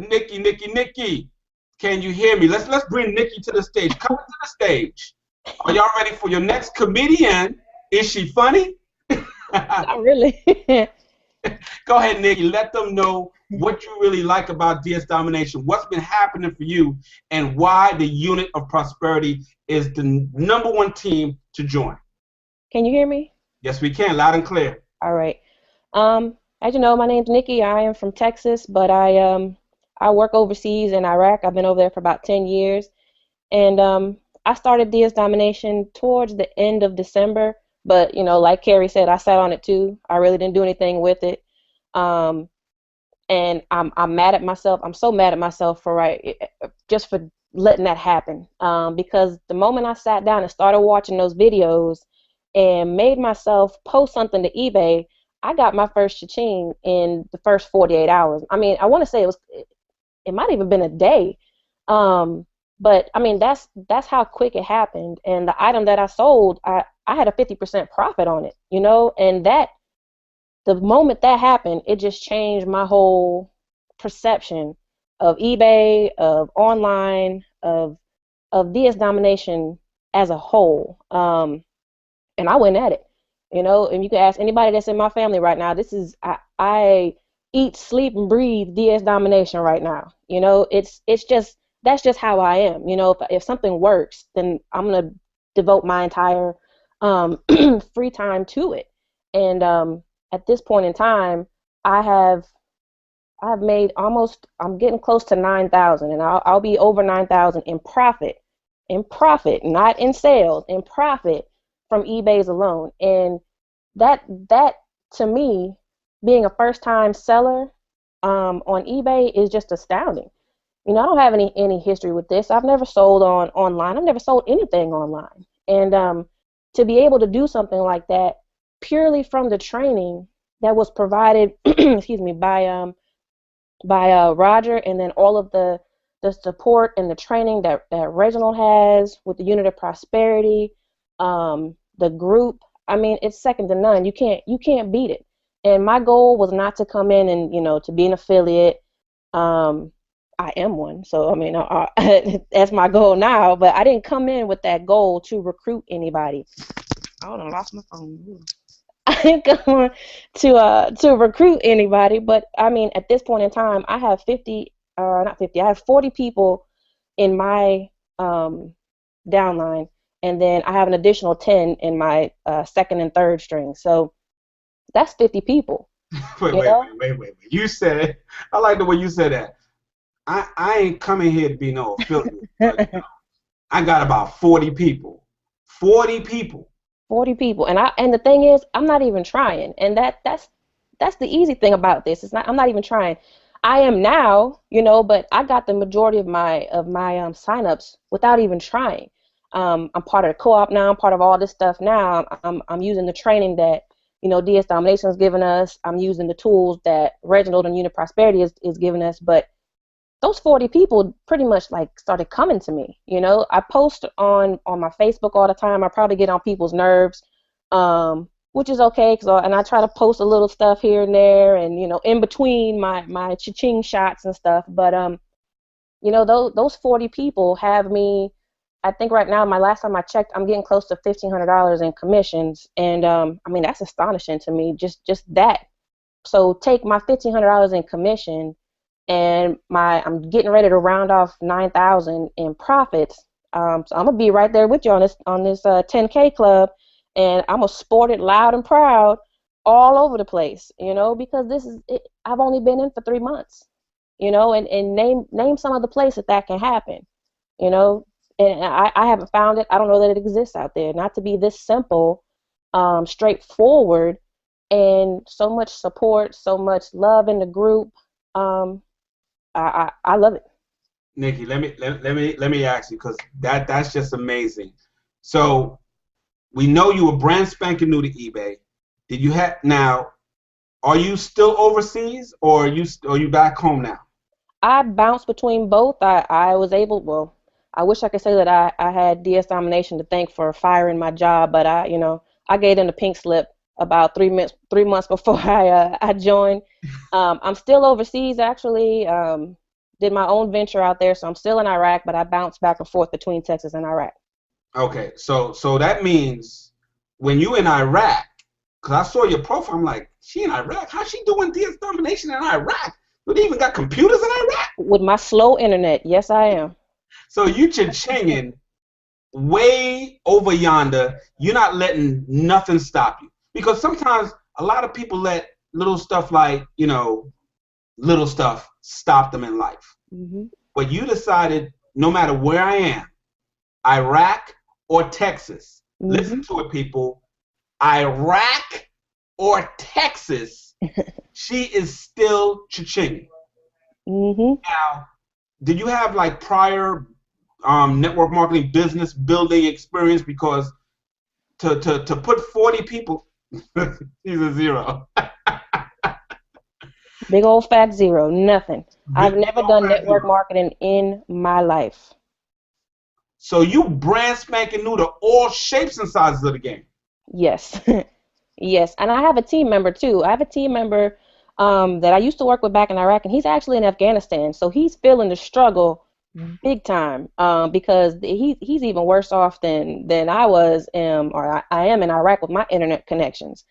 Nikki, can you hear me? Let's bring Nikki to the stage. Come to the stage. Are y'all ready for your next comedian? Is she funny? Not really. Go ahead, Nikki. Let them know what you really like about DS Domination, what's been happening for you, and why the Unit of Prosperity is the #1 team to join. Can you hear me? Yes, we can. Loud and clear. All right. As you know, my name's Nikki. I am from Texas, but I work overseas in Iraq. I've been over there for about 10 years, and I started DS Domination towards the end of December. But, like Carrie said, I sat on it too. I really didn't do anything with it. And I'm mad at myself. I'm so mad at myself for letting that happen. Because the moment I sat down and started watching those videos and made myself post something to eBay, I got my first cha-ching in the first 48 hours. I mean, I want to say it might have even been a day. But I mean, that's how quick it happened. And the item that I sold, I had a 50% profit on it, and the moment that happened, it just changed my whole perception of eBay, of online, of DS Domination as a whole. And I went at it, and you can ask anybody that's in my family right now. This is, I eat, sleep, and breathe DS Domination right now. That's just how I am. If something works, then I'm gonna devote my entire free time to it. And at this point in time, I've made I'm getting close to 9,000, and I'll be over 9,000 in profit, not in sales, in profit from eBay's alone. And that to me, being a first-time seller on eBay is just astounding. I don't have any history with this. I've never sold online. I've never sold anything online. And to be able to do something like that purely from the training that was provided, excuse me, by Roger, and then all of the support and the training that Reginald has with the Unit of Prosperity, the group. I mean, it's second to none. You can't beat it. And my goal was not to come in and to be an affiliate. I am one, so I mean, that's my goal now. But I didn't come in with that goal to recruit anybody. Hold on, I lost my phone. I didn't come to recruit anybody. But I mean, at this point in time, I have 40 people in my downline, and then I have an additional 10 in my second and third string. So that's 50 people. Wait. You said, I like the way you said that. I ain't coming here to be no affiliate. But, I got about 40 people. 40 people. 40 people. And the thing is, I'm not even trying. And that's the easy thing about this. I'm not even trying. I am now, but I got the majority of my signups without even trying. I'm part of the co-op now. I'm part of all this stuff now. I'm using the training that DS Domination is giving us. I'm using the tools that Reginald and Unit Prosperity is giving us. But those 40 people pretty much like started coming to me. I post on my Facebook all the time. I probably get on people's nerves, which is okay, and I try to post a little stuff here and there, and in between my cha-ching shots and stuff. But those 40 people have me. I think right now, my last time I checked, I'm getting close to $1,500 in commissions, and that's astonishing to me. Just that. So take my $1,500 in commission, and I'm getting ready to round off $9,000 in profits. So I'm gonna be right there with you on this 10K club, and I'm gonna sport it loud and proud all over the place, because this is it. I've only been in for 3 months, and name some of the places that can happen, and I haven't found it. I don't know that it exists out there. Not to be this simple, straightforward, and so much support, so much love in the group. I love it. Nikki, let me ask you, because that's just amazing. So we know you were brand spanking new to eBay. Did you now? Are you still overseas, or are you back home now? I bounced between both. I was able. Well, I wish I could say that I had DS Domination to thank for firing my job, but I gave them the pink slip about 3 months before I joined. I'm still overseas, actually. Did my own venture out there, so I'm still in Iraq, but I bounced back and forth between Texas and Iraq. Okay, so that means when you in Iraq, because I saw your profile, I'm like, she in Iraq? How's she doing DS Domination in Iraq? Do they even got computers in Iraq? With my slow internet, yes, I am. So you cha-chinging way over yonder. You're not letting nothing stop you. Because sometimes a lot of people let little stuff like, little stuff stop them in life. Mm-hmm. But you decided, no matter where I am, Iraq or Texas, mm-hmm. Listen to it, people, Iraq or Texas, she is still cha-chinging. Mm-hmm. Now, did you have like prior network marketing business building experience? Because to put 40 people, he's a zero. Big old fat zero, nothing. I've never done network marketing in my life. So you brand spanking new to all shapes and sizes of the game. Yes. Yes, and I have a team member too. I have a team member that I used to work with back in Iraq, and he's actually in Afghanistan, so he's feeling the struggle big time because he's even worse off than I was, or I am in Iraq with my internet connections.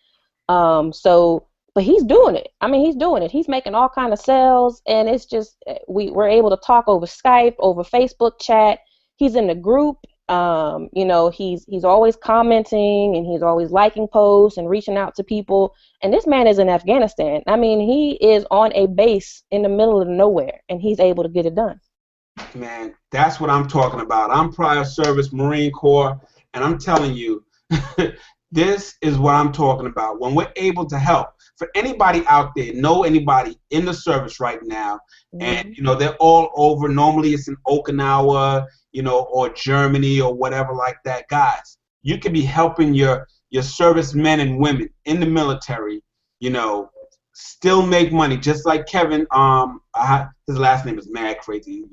But he's doing it. He's doing it. He's making all kind of sales, and it's just we're able to talk over Skype, over Facebook chat. He's in the group. He's always commenting, and he's always liking posts and reaching out to people. And this man is in Afghanistan. He is on a base in the middle of nowhere, and he's able to get it done. Man, that's what I'm talking about. I'm prior service Marine Corps, and I'm telling you, this is what I'm talking about. When we're able to help, for anybody out there, know anybody in the service right now, and they're all over. Normally it's in Okinawa, or Germany or whatever like that. Guys, you could be helping your servicemen and women in the military, still make money, just like Kevin. His last name is mad crazy,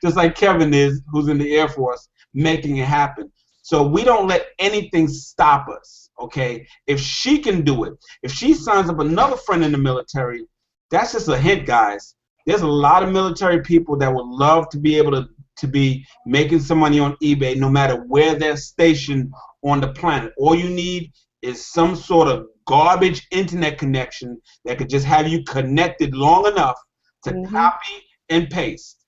just like Kevin is, who's in the Air Force, making it happen. So we don't let anything stop us, okay? If she can do it, if she signs up another friend in the military, that's just a hint, guys. There's a lot of military people that would love to be able to be making some money on eBay, no matter where they're stationed on the planet. All you need is some sort of garbage internet connection that could just have you connected long enough to copy and paste.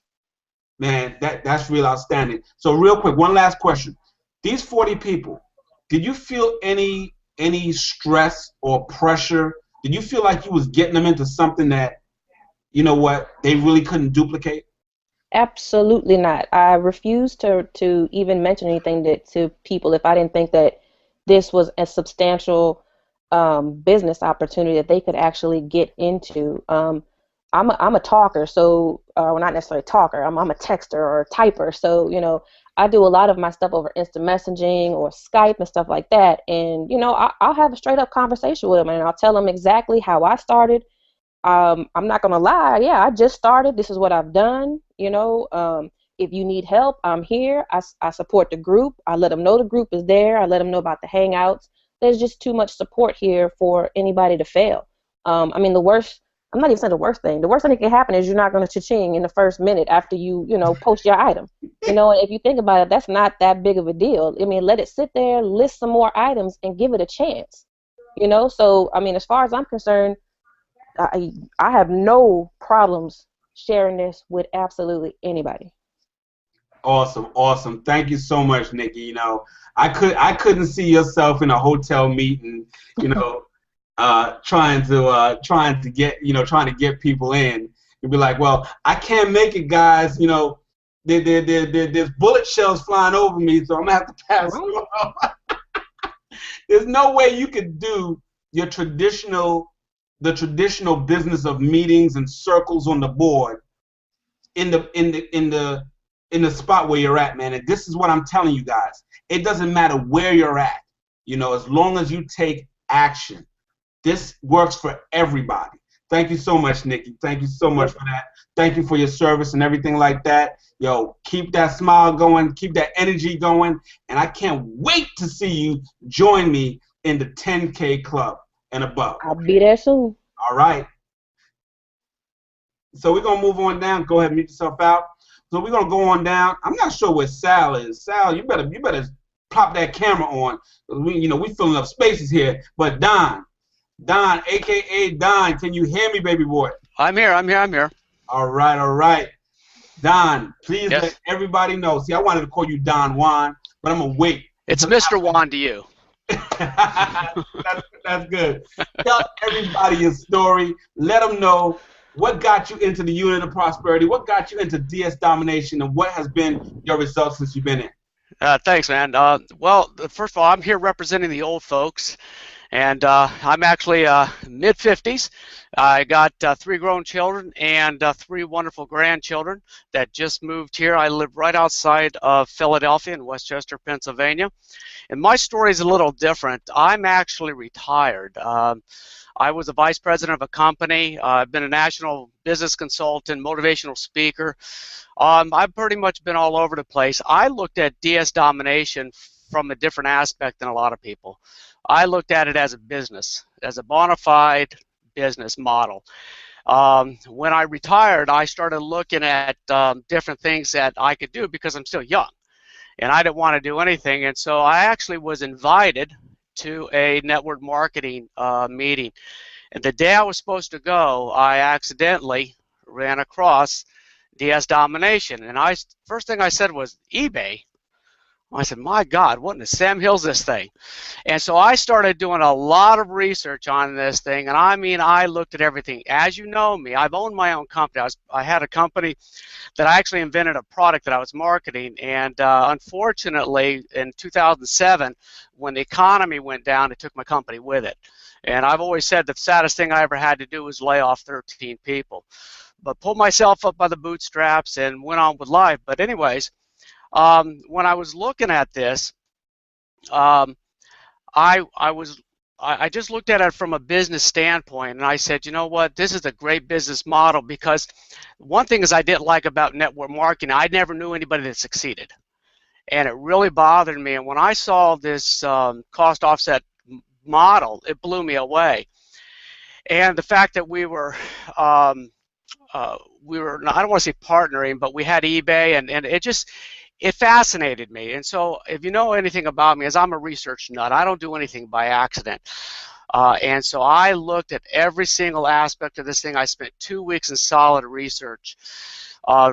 Man, that's real outstanding. So real quick, one last question. these 40 people, did you feel any stress or pressure? Did you feel like you was getting them into something that, you know what, they really couldn't duplicate? Absolutely not. I refuse to even mention anything to people if I didn't think that this was a substantial business opportunity that they could actually get into. I'm a talker, so well, not necessarily a talker. I'm a texter or a typer, so you know I do a lot of my stuff over instant messaging or Skype and stuff like that. And you know I'll have a straight up conversation with them, and I'll tell them exactly how I started. I'm not gonna lie. Yeah, I just started. This is what I've done. You know, if you need help, I'm here. I support the group. I let them know the group is there. I let them know about the Hangouts. There's just too much support here for anybody to fail. I mean, the worst. I'm not even saying the worst thing. The worst thing that can happen is you're not going to cha-ching in the first minute after you know, post your item. You know, and if you think about it, that's not that big of a deal. I mean, let it sit there, list some more items, and give it a chance. You know, so I mean, as far as I'm concerned, I have no problems sharing this with absolutely anybody. Awesome, awesome. Thank you so much, Nikki. You know, I couldn't see yourself in a hotel meeting, you know, trying to get people in. You'd be like, well, I can't make it, guys. You know, there's bullet shells flying over me, so I'm gonna have to pass through. There's no way you could do your traditional business of meetings and circles on the board in the spot where you're at, man. And this is what I'm telling you guys. It doesn't matter where you're at, you know, as long as you take action. This works for everybody. Thank you so much, Nikki. Thank you so much for that. Thank you for your service and everything like that. Yo, keep that smile going, keep that energy going, and I can't wait to see you join me in the 10K club and above. I'll be there soon. All right. So we're gonna move on down. Go ahead and mute yourself out. So we're gonna go on down. I'm not sure where Sal is. Sal, you better pop that camera on. We filling up spaces here. But Don, aka Don, can you hear me, baby boy? I'm here. All right. Don, please Yes. let everybody know. See, I wanted to call you Don Juan, but I'm gonna wait. It's Mr. Juan to you. That's good. Tell everybody your story. Let them know what got you into the unit of prosperity, what got you into DS Domination, and what has been your results since you've been in. Thanks, man. Well, first of all, I'm here representing the old folks, and I'm actually mid-50s. I got 3 grown children and 3 wonderful grandchildren that just moved here. I live right outside of Philadelphia in Westchester, Pennsylvania. And my story is a little different. I'm actually retired. I was a vice president of a company. I've been a national business consultant, motivational speaker. I've pretty much been all over the place. I looked at DS Domination from a different aspect than a lot of people. I looked at it as a business, as a bona fide business model. When I retired, I started looking at different things that I could do because I'm still young, and I didn't want to do anything. And so I actually was invited to a network marketing meeting. And the day I was supposed to go, I accidentally ran across DS Domination. And first thing I said was, eBay? I said, my God, what in the Sam Hill's this thing? And so I started doing a lot of research on this thing. And I mean, I looked at everything. As you know me, I've owned my own company. I had a company that I actually invented a product that I was marketing. And unfortunately, in 2007, when the economy went down, it took my company with it. And I've always said the saddest thing I ever had to do was lay off 13 people. But pulled myself up by the bootstraps and went on with life. But anyways, when I was looking at this, I just looked at it from a business standpoint, and I said, you know what, this is a great business model, because one thing is I didn't like about network marketing, I never knew anybody that succeeded, and it really bothered me. And when I saw this cost offset model, it blew me away. And the fact that we were I don't want to say partnering, but we had eBay, and it fascinated me. And so if you know anything about me, is I'm a research nut. I don't do anything by accident. And so I looked at every single aspect of this thing. I spent 2 weeks in solid research.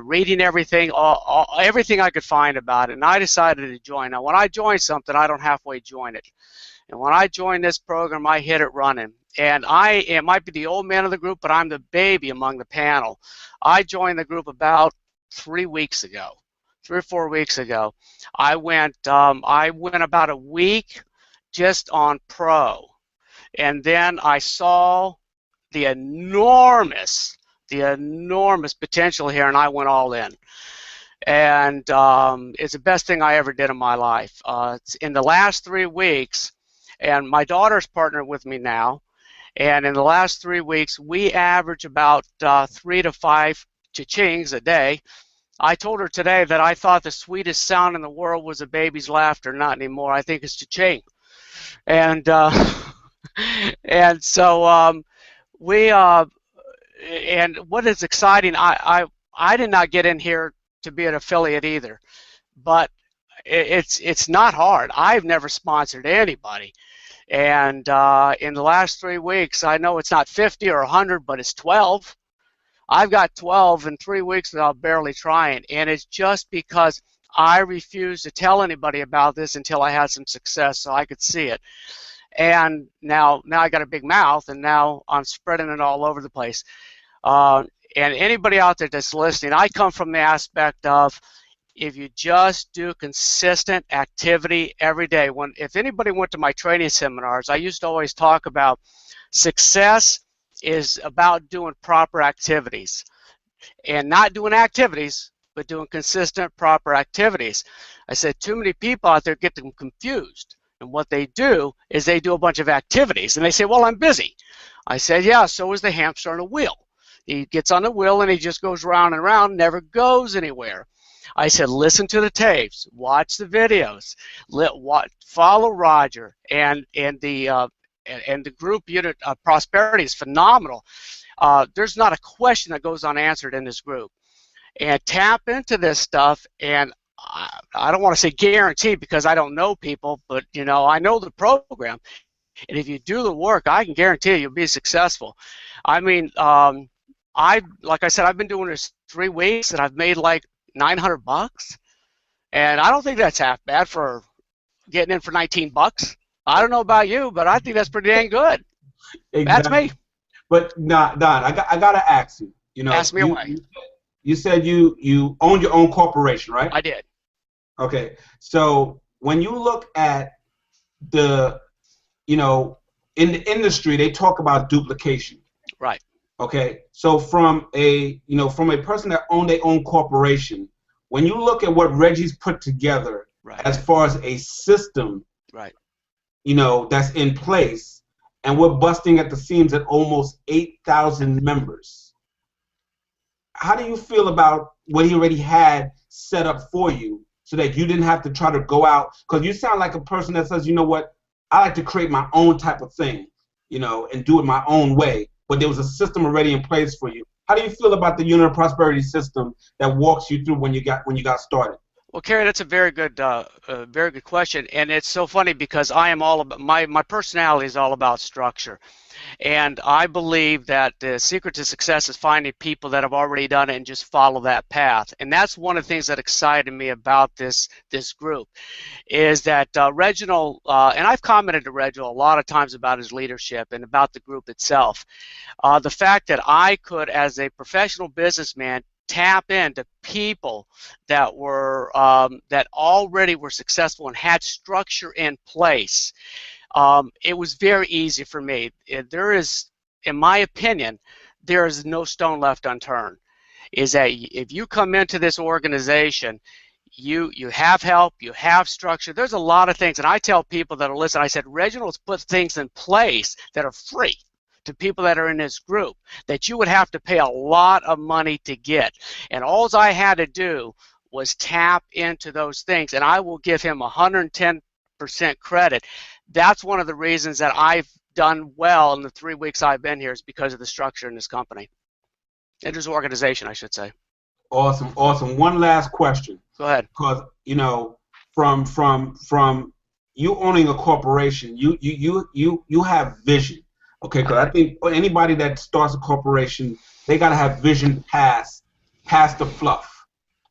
reading everything, everything I could find about it, and I decided to join. Now, when I join something, I don't halfway join it. And when I joined this program, I hit it running. And it might be the old man of the group, but I'm the baby among the panel. I joined the group about 3 weeks ago, 3 or 4 weeks ago. I went about a week just on Pro, and then I saw the enormous potential here, and I went all in. And it's the best thing I ever did in my life. It's in the last 3 weeks, and my daughter's partnered with me now, and in the last 3 weeks, we average about 3 to 5 cha-chings a day. I told her today that I thought the sweetest sound in the world was a baby's laughter. Not anymore. I think it's cha-ching. And and so and what is exciting, I did not get in here to be an affiliate either, but it's not hard. I've never sponsored anybody, and in the last 3 weeks, I know it's not 50 or 100, but it's 12. I've got 12 in 3 weeks without barely trying, and it's just because I refused to tell anybody about this until I had some success so I could see it. And now I got a big mouth, and now I'm spreading it all over the place. And anybody out there that's listening, I come from the aspect of, if you just do consistent activity every day. If anybody went to my training seminars, I used to always talk about success is about doing proper activities, and not doing activities, but doing consistent, proper activities. I said too many people out there get them confused, and what they do is they do a bunch of activities, and they say, well, I'm busy. I said, yeah, so is the hamster on a wheel. He gets on the wheel and he just goes round and round, never goes anywhere. I said, listen to the tapes, watch the videos, follow Roger, and the group unit prosperity is phenomenal. There's not a question that goes unanswered in this group. And tap into this stuff, and I don't want to say guarantee because I don't know people, but I know the program, and if you do the work, I can guarantee you'll be successful. I mean, like I said, I've been doing this 3 weeks, and I've made like $900, and I don't think that's half bad for getting in for $19. I don't know about you, but I think that's pretty dang good. Exactly. That's me. But Don, I gotta ask you. Ask me away. You said you own your own corporation, right? I did. Okay. So when you look at the, in the industry, they talk about duplication. Right. Okay. So from a person that owned their own corporation, when you look at what Reggie's put together, right, as far as a system, right, that's in place, and we're busting at the seams at almost 8,000 members. How do you feel about what he already had set up for you so that you didn't have to try to go out? Because you sound like a person that says, you know what, I like to create my own type of thing, and do it my own way. But there was a system already in place for you. How do you feel about the unit of prosperity system that walks you through when you got started? Well, Kerry, that's a very good question, and it's so funny because I am all about my personality is all about structure, and I believe that the secret to success is finding people that have already done it and just follow that path. And that's one of the things that excited me about this group, is that Reginald, and I've commented to Reginald a lot of times about his leadership and about the group itself. The fact that I could, as a professional businessman, tap into people that were that already were successful and had structure in place. It was very easy for me. There is, in my opinion, there is no stone left unturned. Is that if you come into this organization, you have help, you have structure. There's a lot of things, and I tell people that are listening, I said, Reginald's put things in place that are free to people that are in this group that you would have to pay a lot of money to get. And all I had to do was tap into those things, and I will give him 110% credit. That's one of the reasons that I've done well in the 3 weeks I've been here, is because of the structure in this company. And this organization, I should say. Awesome, awesome. One last question. Go ahead. Because, from you owning a corporation, you have vision. Okay, because I think anybody that starts a corporation, they got to have vision past past the fluff.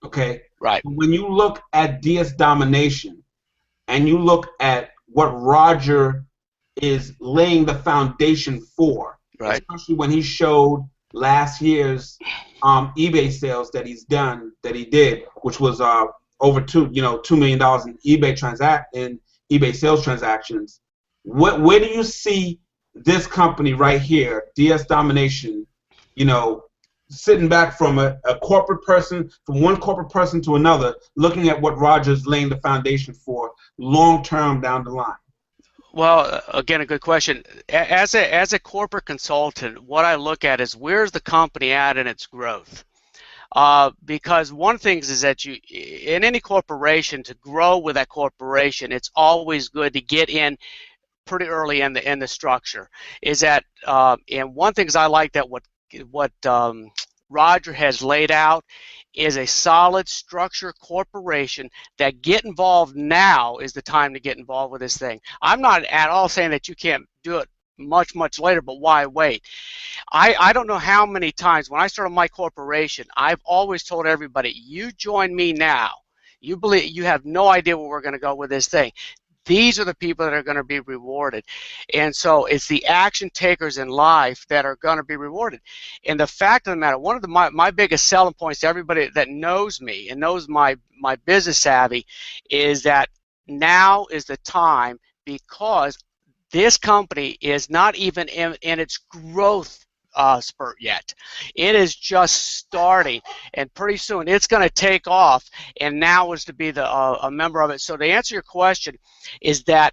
Okay. Right. When you look at DS Domination, and you look at what Roger is laying the foundation for, right, especially when he showed last year's eBay sales that he did, which was over $2 million in eBay sales transactions. Where do you see this company right here, DS Domination, sitting back from a corporate person, from one corporate person to another, looking at what Roger's laying the foundation for long term down the line? Well, again, a good question. As a corporate consultant, what I look at is where's the company at in its growth. Because one thing is that in any corporation, to grow with that corporation, it's always good to get in pretty early in the structure. And one thing is I like that what Roger has laid out is a solid structure corporation that get involved now is the time to get involved with this thing. I'm not at all saying that you can't do it much later, but why wait? I don't know how many times when I started my corporation, I've always told everybody, you join me now. You have no idea where we're going to go with this thing. These are the people that are going to be rewarded. And so it's the action takers in life that are going to be rewarded. And the fact of the matter, one of my biggest selling points to everybody that knows me and knows my business savvy is that now is the time, because this company is not even in its growth spurt yet. It is just starting, and pretty soon it's going to take off, and now is to be a member of it. So to answer your question is that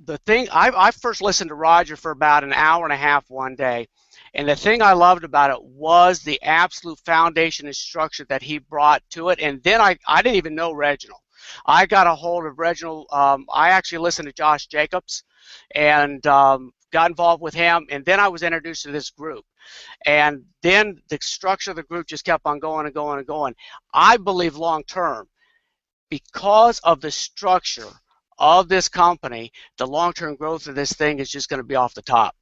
the thing, I first listened to Roger for about an hour and a half one day, and the thing I loved about it was the absolute foundation and structure that he brought to it. And then I didn't even know Reginald. I got a hold of Reginald. I actually listened to Josh Jacobs and got involved with him, and then I was introduced to this group, and then the structure of the group just kept on going and going and going. I believe long term, because of the structure of this company, the long-term growth of this thing is just going to be off the top.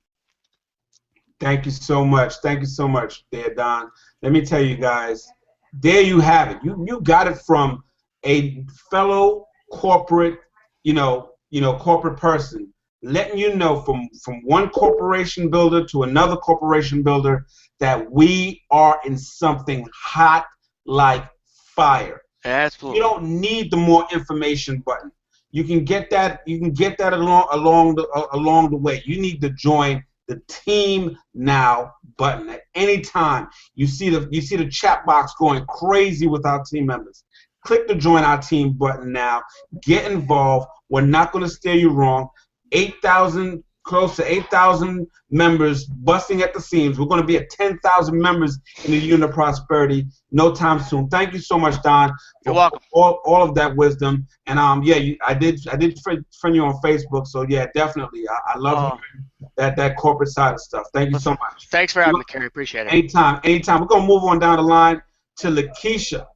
Thank you so much. Thank you so much, there, Don. Let me tell you guys, there you have it. You got it from a fellow corporate, corporate person, letting you know from one corporation builder to another corporation builder that we are in something hot like fire. Absolutely. You don't need the more information button. You can get that. You can get that along the way. You need to join the Team Now button at any time. You see the chat box going crazy with our team members. Click the Join Our Team button now. Get involved. We're not going to steer you wrong. Close to 8,000 members busting at the seams. We're going to be at 10,000 members in the Unit of Prosperity no time soon. Thank you so much, Don. You're welcome. All of that wisdom. And yeah, I did friend you on Facebook. So yeah, definitely. I love that corporate side of stuff. Thank you so much. Thanks for having me, Kerry. Appreciate it. Anytime. We're going to move on down the line to Lakeisha.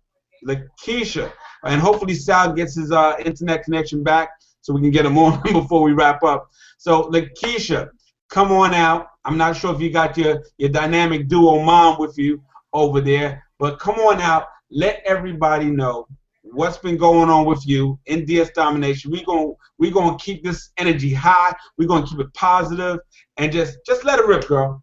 And hopefully Sal gets his internet connection back so we can get him on before we wrap up. So Lakeisha, come on out. I'm not sure if you got your dynamic duo mom with you over there, but come on out. Let everybody know what's been going on with you in DS Domination. We're gonna keep this energy high. We're gonna keep it positive, and just let it rip, girl.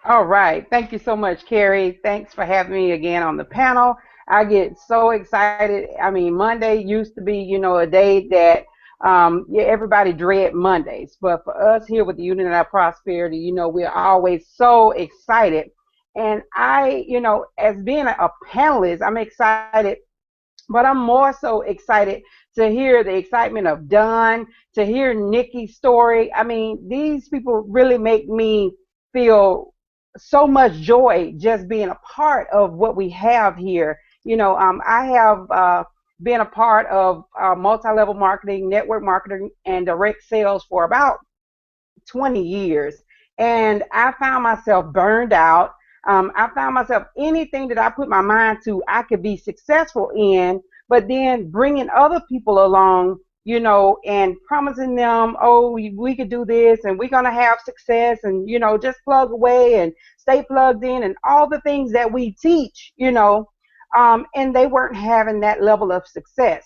All right. Thank you so much, Kerry. Thanks for having me again on the panel. I get so excited. I mean, Monday used to be, a day that everybody dread Mondays, but for us here with the Unit of Prosperity, we're always so excited. And I, as being a panelist, I'm excited, but I'm more so excited to hear the excitement of Don, to hear Nikki's story. I mean, these people really make me feel so much joy just being a part of what we have here. I have been a part of multi-level marketing, network marketing, and direct sales for about 20 years. And I found myself burned out. I found myself anything that I put my mind to, I could be successful in, but then bringing other people along you know, and promising them, oh, we could do this and we're going to have success, and, you know, just plug away and stay plugged in and all the things that we teach, you know, and they weren't having that level of success.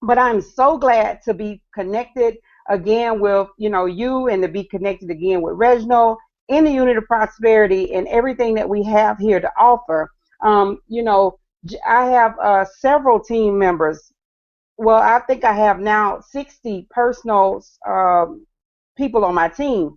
But I'm so glad to be connected again with, you know, you, and to be connected again with Reginald in the Unit of Prosperity and everything that we have here to offer. You know, I have several team members. Well, I think I have now 60 personal people on my team.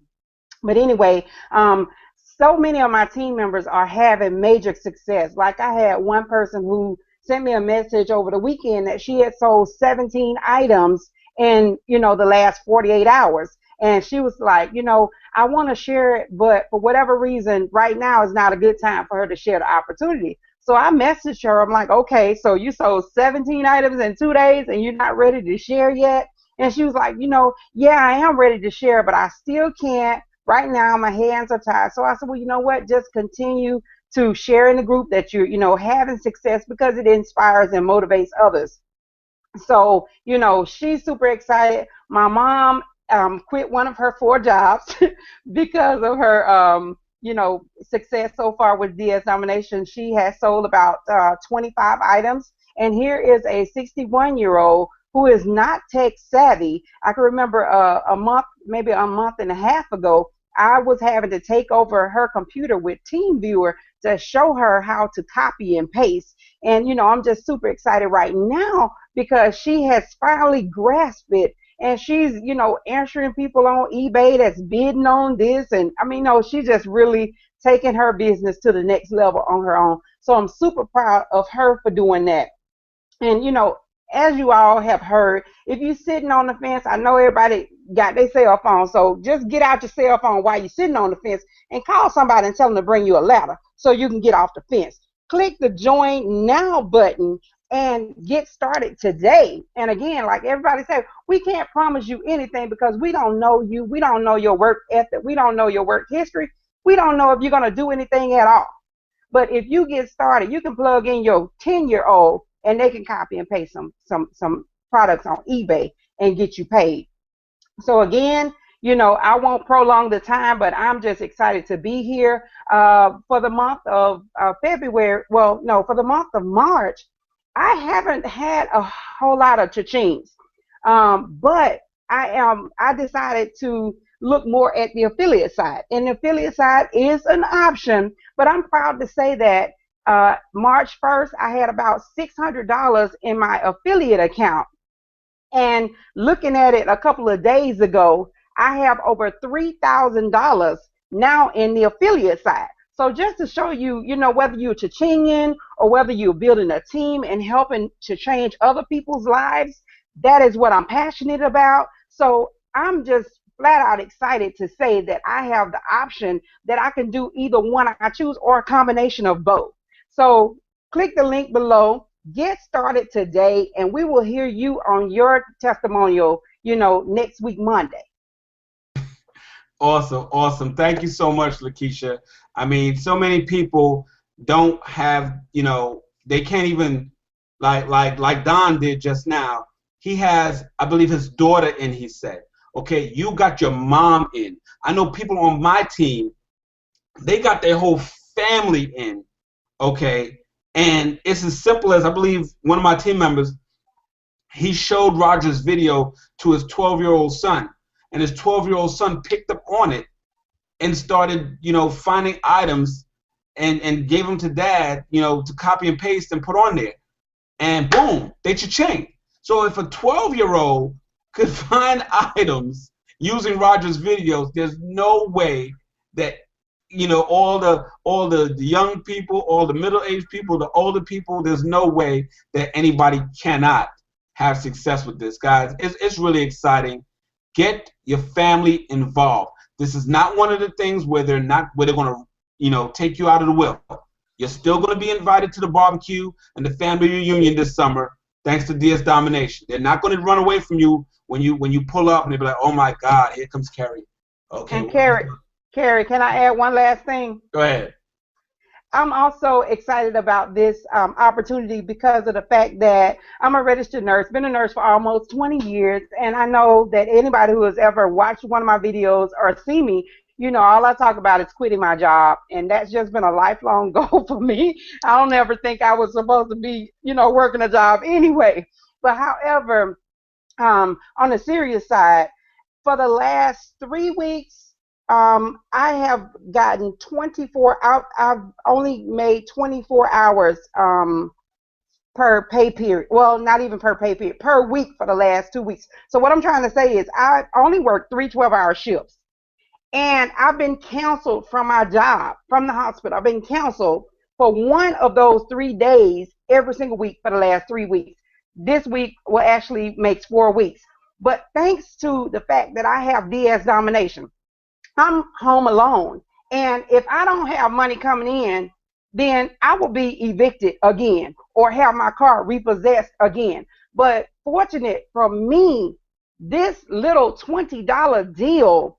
But anyway, so many of my team members are having major success. Like, I had one person who sent me a message over the weekend that she had sold 17 items in, you know, the last 48 hours. And she was like, you know, I want to share it, but for whatever reason, right now is not a good time for her to share the opportunity. So I messaged her. I'm like, okay, so you sold 17 items in 2 days and you're not ready to share yet? And she was like, you know, yeah, I am ready to share, but I still can't. Right now, my hands are tied. So I said, well, you know what? Just continue to share in the group that you're, you know, having success, because it inspires and motivates others. So, you know, she's super excited. My mom quit one of her 4 jobs because of her, you know, success so far with DS Domination. She has sold about 25 items. And here is a 61-year-old who is not tech savvy. I can remember maybe a month and a half ago, I was having to take over her computer with TeamViewer to show her how to copy and paste. And, you know, I'm just super excited right now because she has finally grasped it. And she's, you know, answering people on eBay that's bidding on this. And I mean, no, she's just really taking her business to the next level on her own. So I'm super proud of her for doing that. And, you know, as you all have heard, if you're sitting on the fence, I know everybody got their cell phone, so just get out your cell phone while you're sitting on the fence and call somebody and tell them to bring you a ladder so you can get off the fence. Click the Join Now button and get started today. And again, like everybody said, we can't promise you anything because we don't know you. We don't know your work ethic. We don't know your work history. We don't know if you're going to do anything at all. But if you get started, you can plug in your 10-year-old and they can copy and paste some products on eBay and get you paid. So again, you know, I won't prolong the time, but I'm just excited to be here for the month of February. Well, no, for the month of March, I haven't had a whole lot of cha-chings, but I decided to look more at the affiliate side, and the affiliate side is an option. But I'm proud to say that March 1st, I had about $600 in my affiliate account. And looking at it a couple of days ago, I have over $3,000 now in the affiliate side. So just to show you, you know, whether you're cha-chinging or whether you're building a team and helping to change other people's lives, that is what I'm passionate about. So I'm just flat out excited to say that I have the option that I can do either one I choose or a combination of both. So click the link below, get started today, and we will hear you on your testimonial, you know, next week, Monday. Awesome, awesome. Thank you so much, Lakeisha. I mean, so many people don't have, you know, they can't even, like Don did just now. He has, I believe, his daughter in, he said. Okay, you got your mom in. I know people on my team, they got their whole family in. Okay, and it's as simple as, I believe one of my team members, he showed Roger's video to his 12-year-old son, and his 12-year-old son picked up on it and started, you know, finding items and gave them to dad, you know, to copy and paste and put on there, and boom, they cha-ching. So if a 12-year-old could find items using Roger's videos, there's no way that, you know, all the young people, all the middle-aged people, the older people, there's no way that anybody cannot have success with this, guys. It's really exciting. Get your family involved. This is not one of the things where they're going to, you know, take you out of the will. You're still going to be invited to the barbecue and the family reunion this summer, thanks to DS Domination. They're not going to run away from you when you pull up and they'll be like, oh my God, here comes Carrie. Okay. And Carrie, can I add one last thing? Go ahead. I'm also excited about this opportunity because of the fact that I'm a registered nurse, been a nurse for almost 20 years, and I know that anybody who has ever watched one of my videos or seen me, you know, all I talk about is quitting my job, and that's just been a lifelong goal for me. I don't ever think I was supposed to be, you know, working a job anyway. But however, on the serious side, for the last 3 weeks, I have gotten 24 out. I've only made 24 hours per pay period. Well, not even per pay period, per week for the last 2 weeks. So what I'm trying to say is I only work 3 12-hour shifts. And I've been canceled from my job, from the hospital. I've been canceled for one of those 3 days every single week for the last 3 weeks. This week will actually makes 4 weeks. But thanks to the fact that I have DS Domination, I'm home alone. And if I don't have money coming in, then I will be evicted again or have my car repossessed again. But fortunate for me, this little $20 deal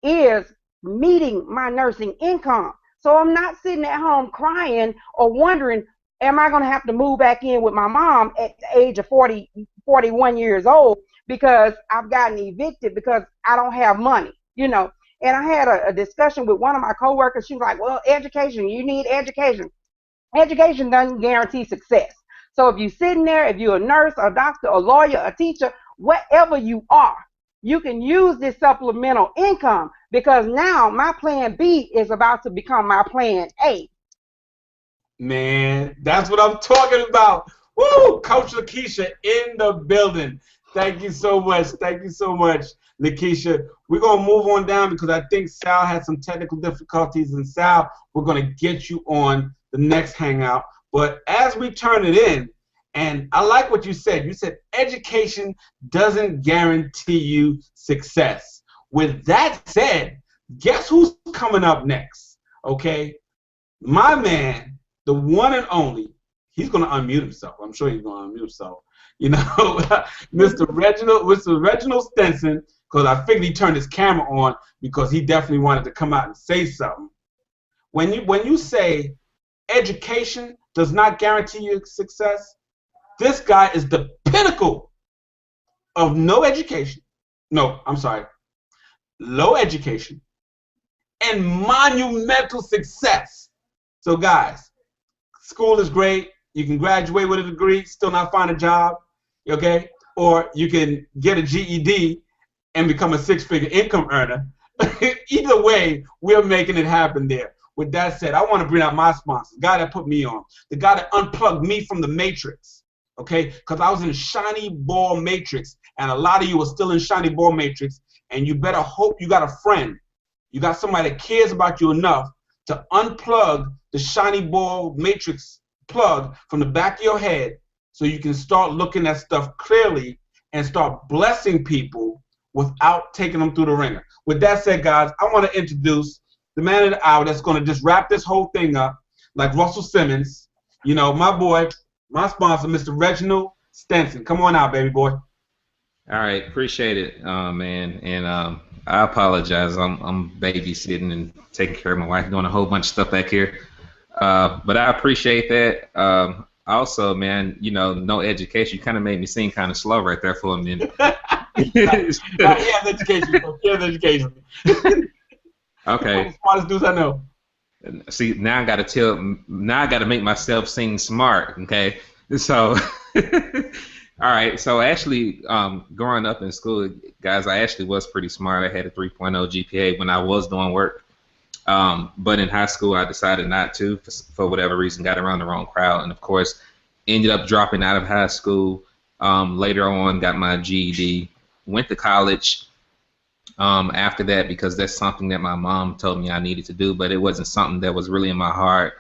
is meeting my nursing income. So I'm not sitting at home crying or wondering, am I going to have to move back in with my mom at the age of 40, 41 years old because I've gotten evicted because I don't have money, you know. And I had a discussion with one of my coworkers. She was like, well, education, you need education. Education doesn't guarantee success. So if you're sitting there, if you're a nurse, a doctor, a lawyer, a teacher, whatever you are, you can use this supplemental income because now my plan B is about to become my plan A. Man, that's what I'm talking about. Woo! Coach Lakeisha in the building. Thank you so much. Thank you so much, Lakeisha. We're going to move on down because I think Sal had some technical difficulties. And Sal, we're going to get you on the next Hangout. But as we turn it in, and I like what you said. You said education doesn't guarantee you success. With that said, guess who's coming up next? Okay? My man, the one and only, he's going to unmute himself. I'm sure he's going to unmute himself. You know, Mr. Reginald Stenson, because I figured he turned his camera on because he definitely wanted to come out and say something. When you say education does not guarantee you success, this guy is the pinnacle of low education and monumental success. So guys, school is great. You can graduate with a degree, still not find a job, okay? Or you can get a GED and become a 6-figure income earner. Either way, we're making it happen there. With that said, I want to bring out my sponsor, the guy that put me on, the guy that unplugged me from the matrix, okay? Because I was in a shiny ball matrix, and a lot of you are still in shiny ball matrix, and you better hope you got a friend. You got somebody that cares about you enough to unplug the shiny ball matrix plug from the back of your head so you can start looking at stuff clearly and start blessing people without taking them through the ringer. With that said, guys, I want to introduce the man of the hour that's going to just wrap this whole thing up like Russell Simmons. You know, my boy, my sponsor, Mr. Reginald Stenson. Come on out, baby boy. All right, appreciate it, man. And I apologize. I'm babysitting and taking care of my wife, doing a whole bunch of stuff back here. But I appreciate that. Also, man, you know, no education. You kind of made me seem kind of slow right there for a minute. Yeah, education. Yeah, education. Okay. Smartest dudes I know. See, now I got to make myself seem smart. Okay, so. All right, so actually, growing up in school, guys, I actually was pretty smart. I had a 3.0 GPA when I was doing work. But in high school, I decided not to, for whatever reason, got around the wrong crowd, and of course, ended up dropping out of high school. Later on, got my GED, went to college after that because that's something that my mom told me I needed to do, but it wasn't something that was really in my heart.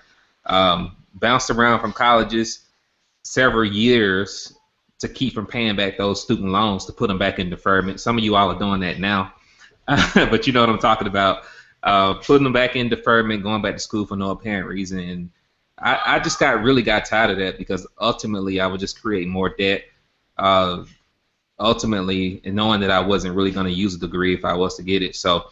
Bounced around from colleges several years to keep from paying back those student loans, to put them back in deferment. Some of you all are doing that now, but you know what I'm talking about. Putting them back in deferment, going back to school for no apparent reason. And I just really got tired of that because ultimately I would just create more debt. Ultimately, and knowing that I wasn't really going to use a degree if I was to get it. So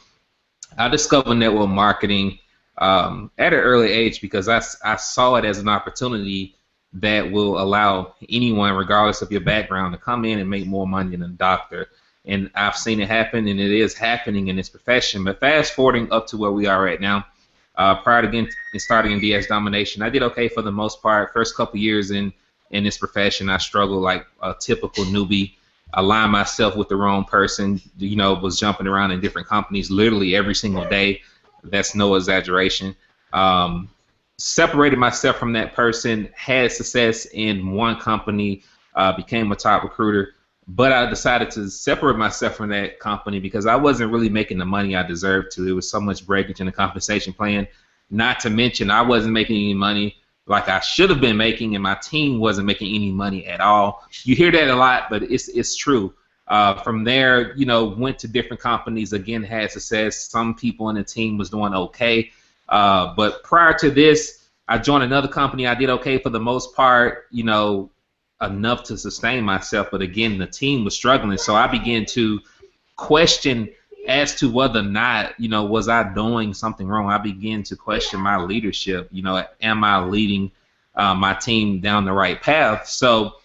I discovered network marketing. at an early age because I saw it as an opportunity that will allow anyone, regardless of your background, to come in and make more money than a doctor. And I've seen it happen, and it is happening in this profession. But fast forwarding up to where we are right now, prior to starting in DS Domination, I did okay for the most part. First couple years in this profession, I struggled like a typical newbie. Aligned myself with the wrong person, was jumping around in different companies literally every single day. That's no exaggeration. Separated myself from that person, had success in one company, became a top recruiter, but I decided to separate myself from that company because I wasn't really making the money I deserved to. There was so much breakage in the compensation plan. Not to mention I wasn't making any money like I should have been making, and my team wasn't making any money at all. You hear that a lot, but it's true. From there, went to different companies, again, had success. Some people in the team was doing okay. But prior to this, I joined another company. I did okay for the most part, enough to sustain myself. But again, the team was struggling. So I began to question as to whether or not, was I doing something wrong. I began to question my leadership. Am I leading my team down the right path? So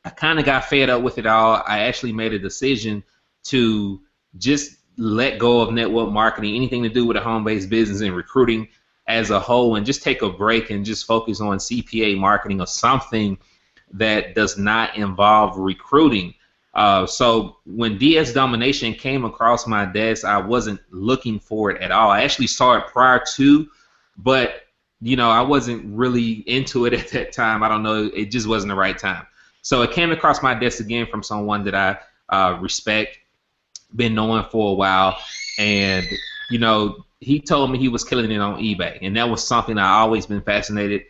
I kind of got fed up with it all. I actually made a decision to just let go of network marketing, anything to do with a home-based business and recruiting as a whole, and just take a break and just focus on CPA marketing or something that does not involve recruiting. So when DS Domination came across my desk, I wasn't looking for it at all. I actually saw it prior to, but I wasn't really into it at that time. I don't know, it just wasn't the right time. So it came across my desk again from someone that I respect, been knowing for a while, and he told me he was killing it on eBay, and that was something I always been fascinated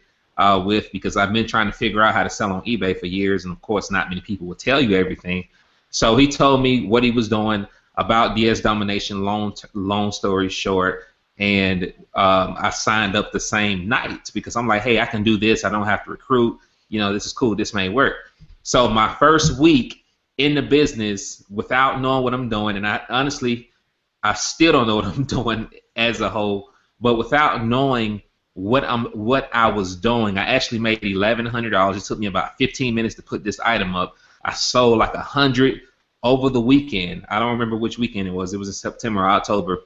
with because I've been trying to figure out how to sell on eBay for years, and of course not many people will tell you everything. So he told me what he was doing about DS Domination, long story short, and I signed up the same night because I'm like, hey, I can do this. I don't have to recruit. This is cool. This may work. So my first week in the business without knowing what I'm doing, and I still don't know what I'm doing as a whole, but without knowing what I was doing, I actually made $1,100. It took me about 15 minutes to put this item up. I sold like 100 over the weekend. I don't remember which weekend it was. It was in September or October.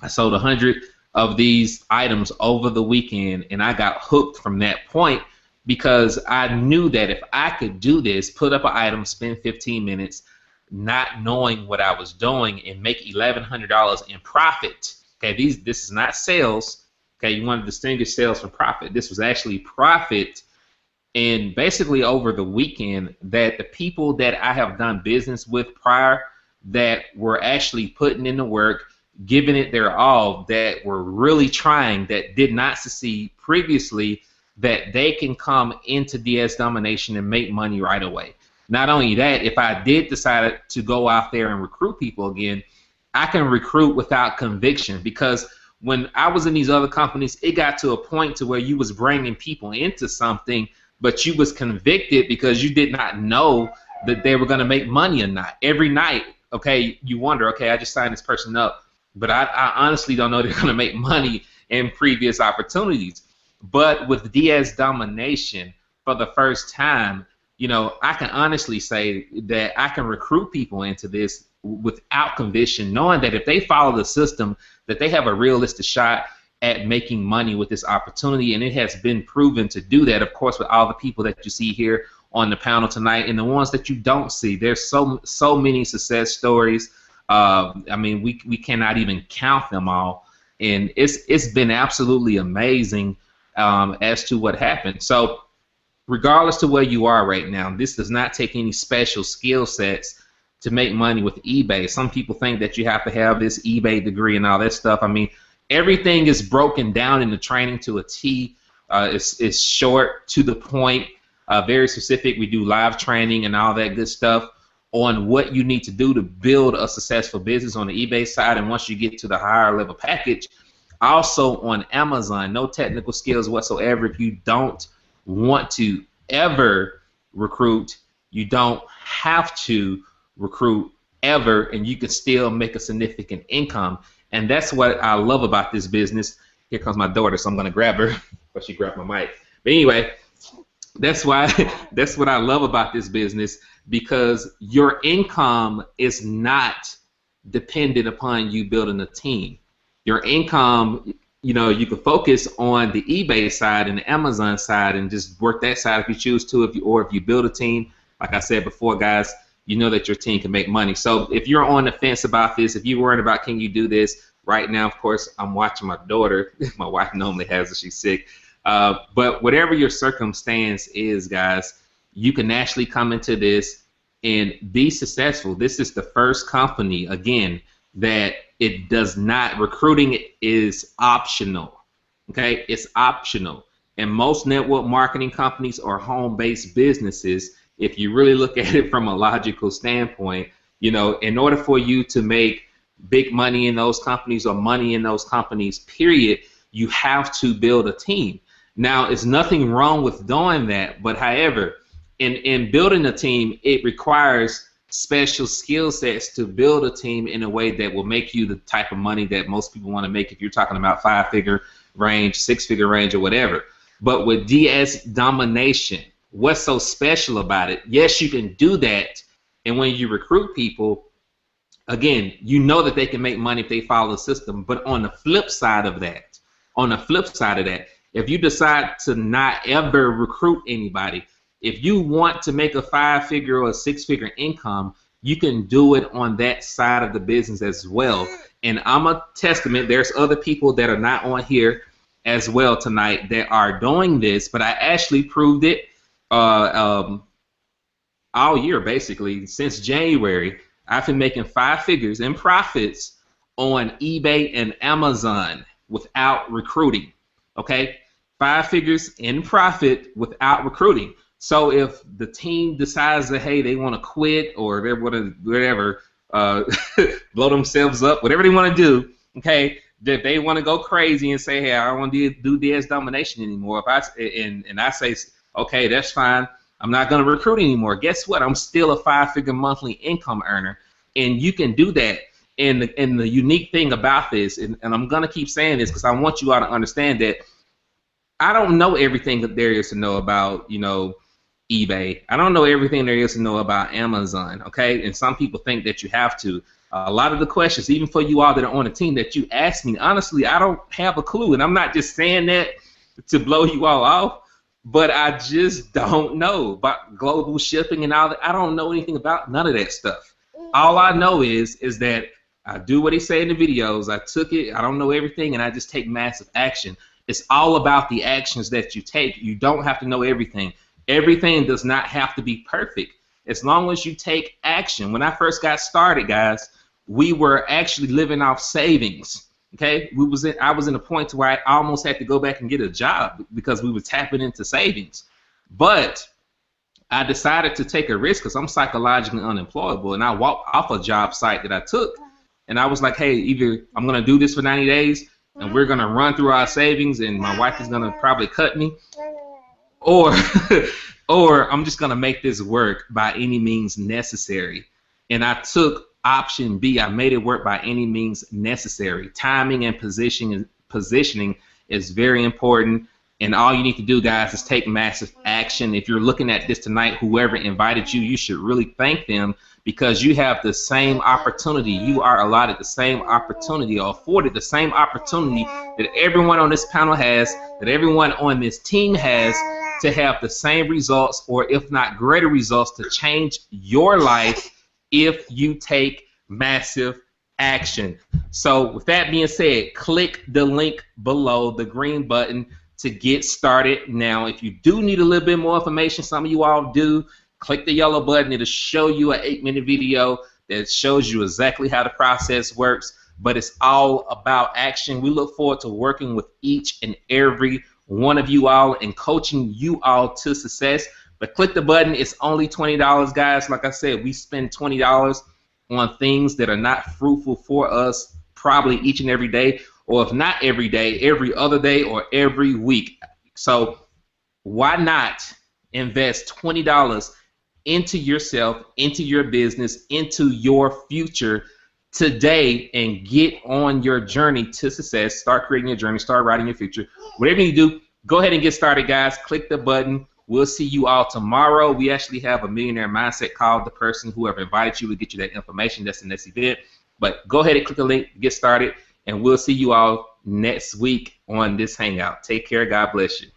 I sold 100 of these items over the weekend, and I got hooked from that point because I knew that if I could do this, put up an item, spend 15 minutes, not knowing what I was doing, and make $1,100 in profit. Okay, this is not sales. Okay, you want to distinguish sales from profit. This was actually profit. And basically over the weekend, that the people that I have done business with prior that were actually putting in the work, giving it their all, that were really trying, that did not succeed previously, that they can come into DS Domination and make money right away. Not only that, if I did decide to go out there and recruit people again, I can recruit without conviction, because when I was in these other companies, it got to a point to where you was bringing people into something, but you was convicted because you did not know that they were going to make money or not. Every night, okay, you wonder, okay, I just signed this person up, but I honestly don't know they're going to make money in previous opportunities. But with DS Domination, for the first time, I can honestly say that I can recruit people into this without conviction, knowing that if they follow the system, that they have a realistic shot at making money with this opportunity, and it has been proven to do that, of course, with all the people that you see here on the panel tonight and the ones that you don't see. There's so many success stories. I mean, we cannot even count them all, and it's been absolutely amazing as to what happened. So regardless to where you are right now, this does not take any special skill sets to make money with eBay. Some people think that you have to have this eBay degree and all that stuff. I mean, everything is broken down in the training to a T. It's short, to the point, very specific. We do live training and all that good stuff on what you need to do to build a successful business on the eBay side. And once you get to the higher level package, also on Amazon, no technical skills whatsoever. If you don't want to ever recruit, you don't have to recruit ever, and you can still make a significant income. And that's what I love about this business, here comes my daughter, so I'm gonna grab her, but she grabbed my mic. But anyway, that's why that's what I love about this business, because your income is not dependent upon you building a team. Your income, you know, you can focus on the eBay side and the Amazon side and just work that side if you choose to. If you build a team, like I said before, guys, you know that your team can make money. So if you're on the fence about this, if you're worried about can you do this, right now, of course, I'm watching my daughter. My wife normally has her, she's sick. But whatever your circumstance is, guys, you can actually come into this and be successful. This is the first company, again, that it does not, recruiting is optional. Okay, it's optional. And most network marketing companies are home-based businesses. If you really look at it from a logical standpoint, you know, in order for you to make big money in those companies or money in those companies, period, you have to build a team. Now, there's nothing wrong with doing that, but however, in building a team, it requires special skill sets to build a team in a way that will make you the type of money that most people want to make if you're talking about 5-figure range, 6-figure range, or whatever. But with DS Domination, what's so special about it? Yes, you can do that, and when you recruit people, again, you know that they can make money if they follow the system. But on the flip side of that, if you decide to not ever recruit anybody, if you want to make a 5-figure or a 6-figure income, you can do it on that side of the business as well. And I'm a testament. There's other people that are not on here as well tonight that are doing this, but I actually proved it all year, basically. Since January, I've been making 5 figures in profits on eBay and Amazon without recruiting. Okay? 5 figures in profit without recruiting. So if the team decides that, hey, they want to quit or they want to whatever, blow themselves up, whatever they want to do, okay, that they want to go crazy and say, hey, I don't want to do DS Domination anymore. And I say, okay, that's fine. I'm not going to recruit anymore. Guess what? I'm still a 5-figure monthly income earner, and you can do that. And the unique thing about this, and I'm going to keep saying this because I want you all to understand that I don't know everything that there is to know about, you know, eBay. I don't know everything there is to know about Amazon, okay? And some people think that you have to. A lot of the questions, even for you all that are on the team that you ask me, honestly, I don't have a clue. And I'm not just saying that to blow you all off, but I just don't know about global shipping and all that. I don't know anything about none of that stuff. All I know is that I do what they say in the videos. I took it. I don't know everything, and I just take massive action. It's all about the actions that you take. You don't have to know everything. Everything does not have to be perfect. As long as you take action. When I first got started, guys, we were actually living off savings. Okay, I was in a point to where I almost had to go back and get a job because we were tapping into savings. But I decided to take a risk because I'm psychologically unemployable, and I walked off a job site that I took, and I was like, hey, either I'm gonna do this for 90 days and we're gonna run through our savings and my wife is gonna probably cut me, or I'm just gonna make this work by any means necessary. And I took option B. I made it work by any means necessary. Timing and positioning is very important, and all you need to do, guys, is take massive action. If you're looking at this tonight, whoever invited you, you should really thank them because you have the same opportunity. You are allotted the same opportunity or afforded the same opportunity that everyone on this panel has, that everyone on this team has, to have the same results, or if not greater results, to change your life if you take massive action. So with that being said, click the link below, the green button, to get started. Now, if you do need a little bit more information, some of you all do, click the yellow button. It'll show you an 8-minute video that shows you exactly how the process works, but it's all about action. We look forward to working with each and every one of you all and coaching you all to success. But click the button. It's only $20, guys. Like I said, we spend $20 on things that are not fruitful for us probably each and every day, or if not every day, every other day or every week. So why not invest $20 into yourself, into your business, into your future today and get on your journey to success. Start creating your journey. Start writing your future. Whatever you do, go ahead and get started, guys. Click the button. We'll see you all tomorrow. We actually have a Millionaire Mindset call. The person, whoever invited you, will get you that information. That's the next event. But go ahead and click the link, get started, and we'll see you all next week on this Hangout. Take care. God bless you.